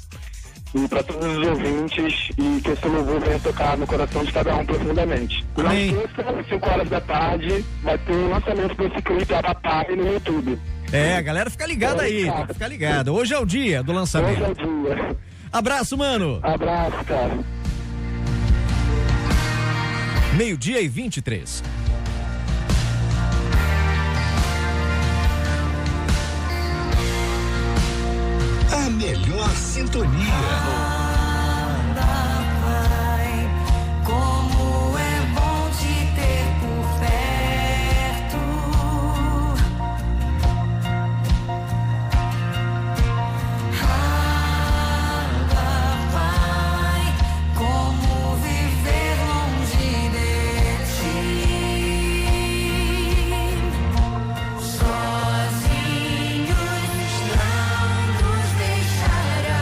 e pra todos os ouvintes, e que esse louvor venha tocar no coração de cada um profundamente. Amém. Não esqueça, às 5 horas da tarde, vai ter um lançamento desse clipe Abba Pai no YouTube. É, a galera fica ligada aí, tem que ficar ligada. Hoje é o dia do lançamento. Hoje é o dia. Abraço, mano. Abraço, cara. 12:23. A melhor sintonia. Como é bom te ter por perto. Pai, como viver longe de ti. Sozinhos não nos deixarás.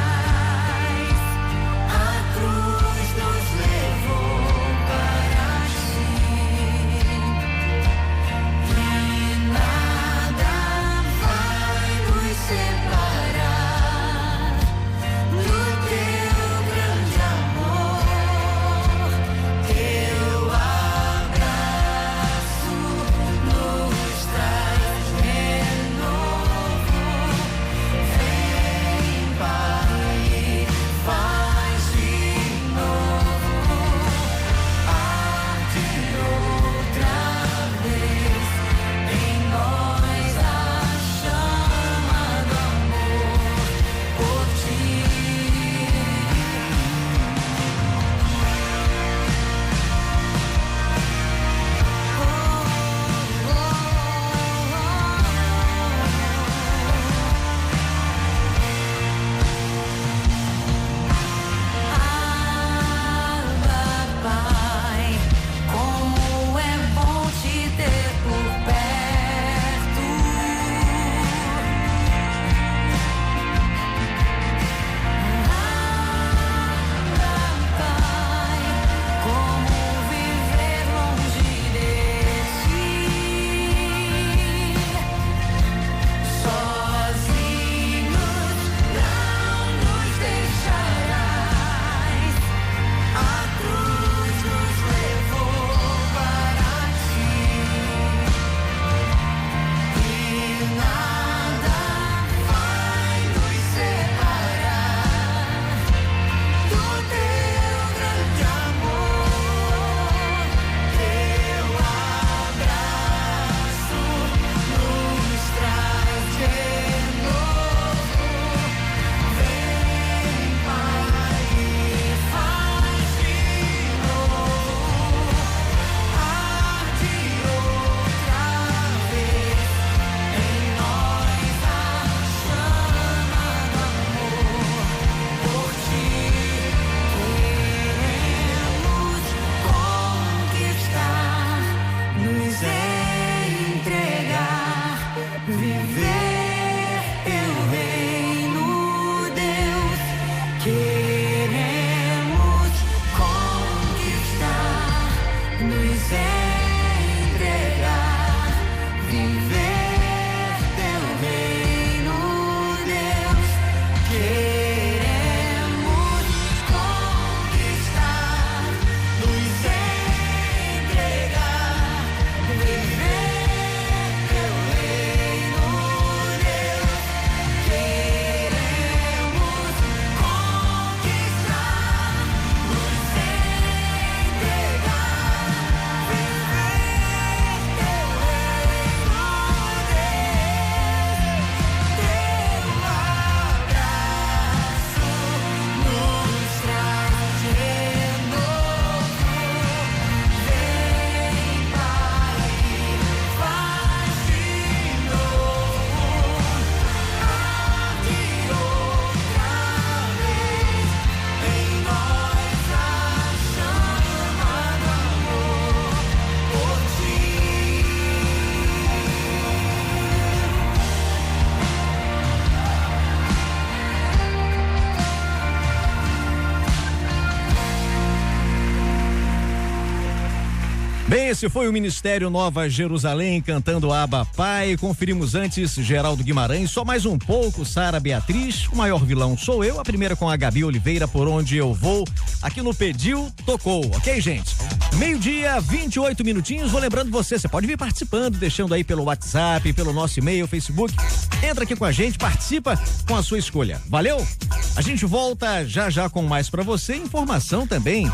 Bem, esse foi o Ministério Nova Jerusalém cantando Abba Pai. Conferimos antes Geraldo Guimarães, só mais um pouco, Sara Beatriz, o maior vilão sou eu, a primeira com a Gabi Oliveira, Por Onde Eu Vou, aqui no Pediu, tocou, ok, gente? 12:28 28 minutinhos, vou lembrando você pode vir participando, deixando aí pelo WhatsApp, pelo nosso e-mail, Facebook, entra aqui com a gente, participa com a sua escolha, valeu? A gente volta já já com mais pra você, informação também,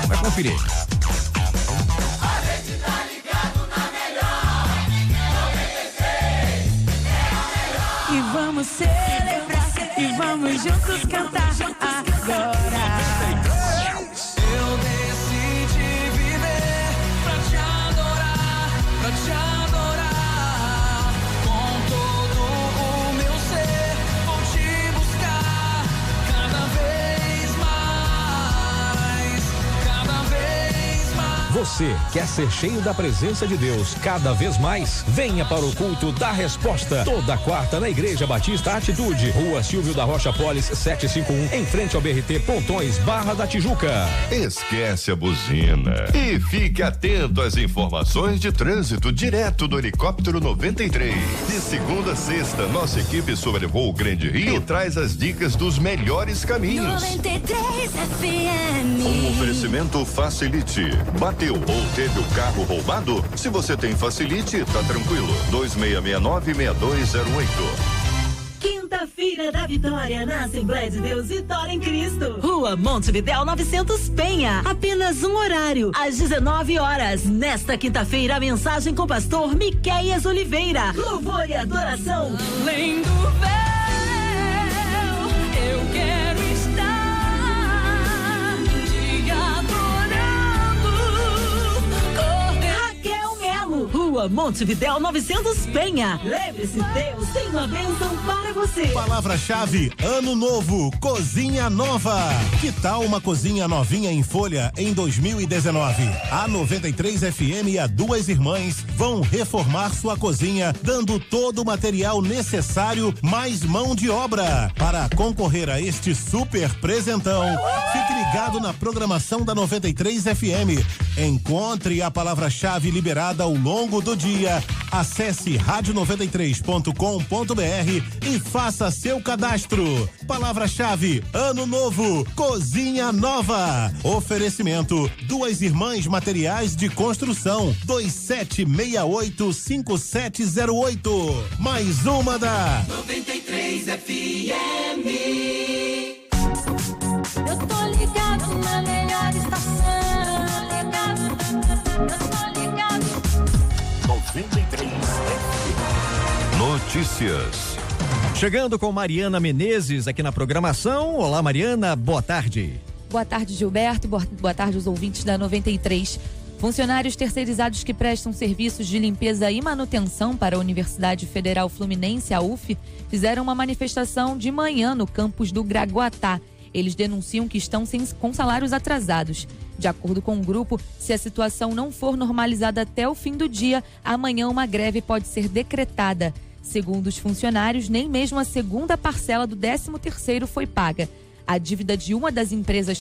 vai conferir. E vamos celebrar, e vamos juntos cantar agora. Eu decidi viver pra te adorar, com todo o meu ser, vou te buscar cada vez mais. Você quer ser cheio da presença de Deus cada vez mais? Venha para o culto da resposta. Toda quarta na Igreja Batista Atitude, Rua Silvio da Rocha Polis 751, em frente ao BRT Pontões, Barra da Tijuca. Esquece a buzina e fique atento às informações de trânsito direto do Helicóptero 93. De segunda a sexta, nossa equipe sobrevoa o Grande Rio e traz as dicas dos melhores caminhos. 93 FM. Um oferecimento Facilite. Bateu ou teve o carro roubado? Se você tem Facilite, tá tranquilo. 2669-6208. Quinta-feira da Vitória na Assembleia de Deus Vitória em Cristo. Rua Montevidéu 900 Penha. Apenas um horário, às 19 horas. Nesta quinta-feira, a mensagem com o pastor Miqueias Oliveira. Louvor e adoração. Além do véu, eu quero estar te adorando. Raquel Melo. Rua Montevidéu 900 Penha. Lembre-se, Deus tem uma bênção para você. Palavra-chave: Ano Novo, Cozinha Nova. Que tal uma cozinha novinha em folha em 2019? A 93 FM e a Duas Irmãs vão reformar sua cozinha, dando todo o material necessário, mais mão de obra. Para concorrer a este super presentão, fique ligado na programação da 93 FM. Encontre a palavra-chave liberada ao longo do dia. Acesse radio93.com.br e faça seu cadastro. Palavra-chave: Ano Novo, Cozinha Nova. Oferecimento: Duas Irmãs Materiais de Construção, 2768-5708. Mais uma da 93 FM. Eu tô ligado na melhor estação. Eu tô ligado. 93 Notícias. Chegando com Mariana Menezes aqui na programação. Olá, Mariana, boa tarde. Boa tarde, Gilberto. Boa tarde aos ouvintes da 93. Funcionários terceirizados que prestam serviços de limpeza e manutenção para a Universidade Federal Fluminense, a UF, fizeram uma manifestação de manhã no campus do Gragoatá. Eles denunciam que estão com salários atrasados. De acordo com o grupo, se a situação não for normalizada até o fim do dia, amanhã uma greve pode ser decretada. Segundo os funcionários, nem mesmo a segunda parcela do 13º foi paga. A dívida de uma das empresas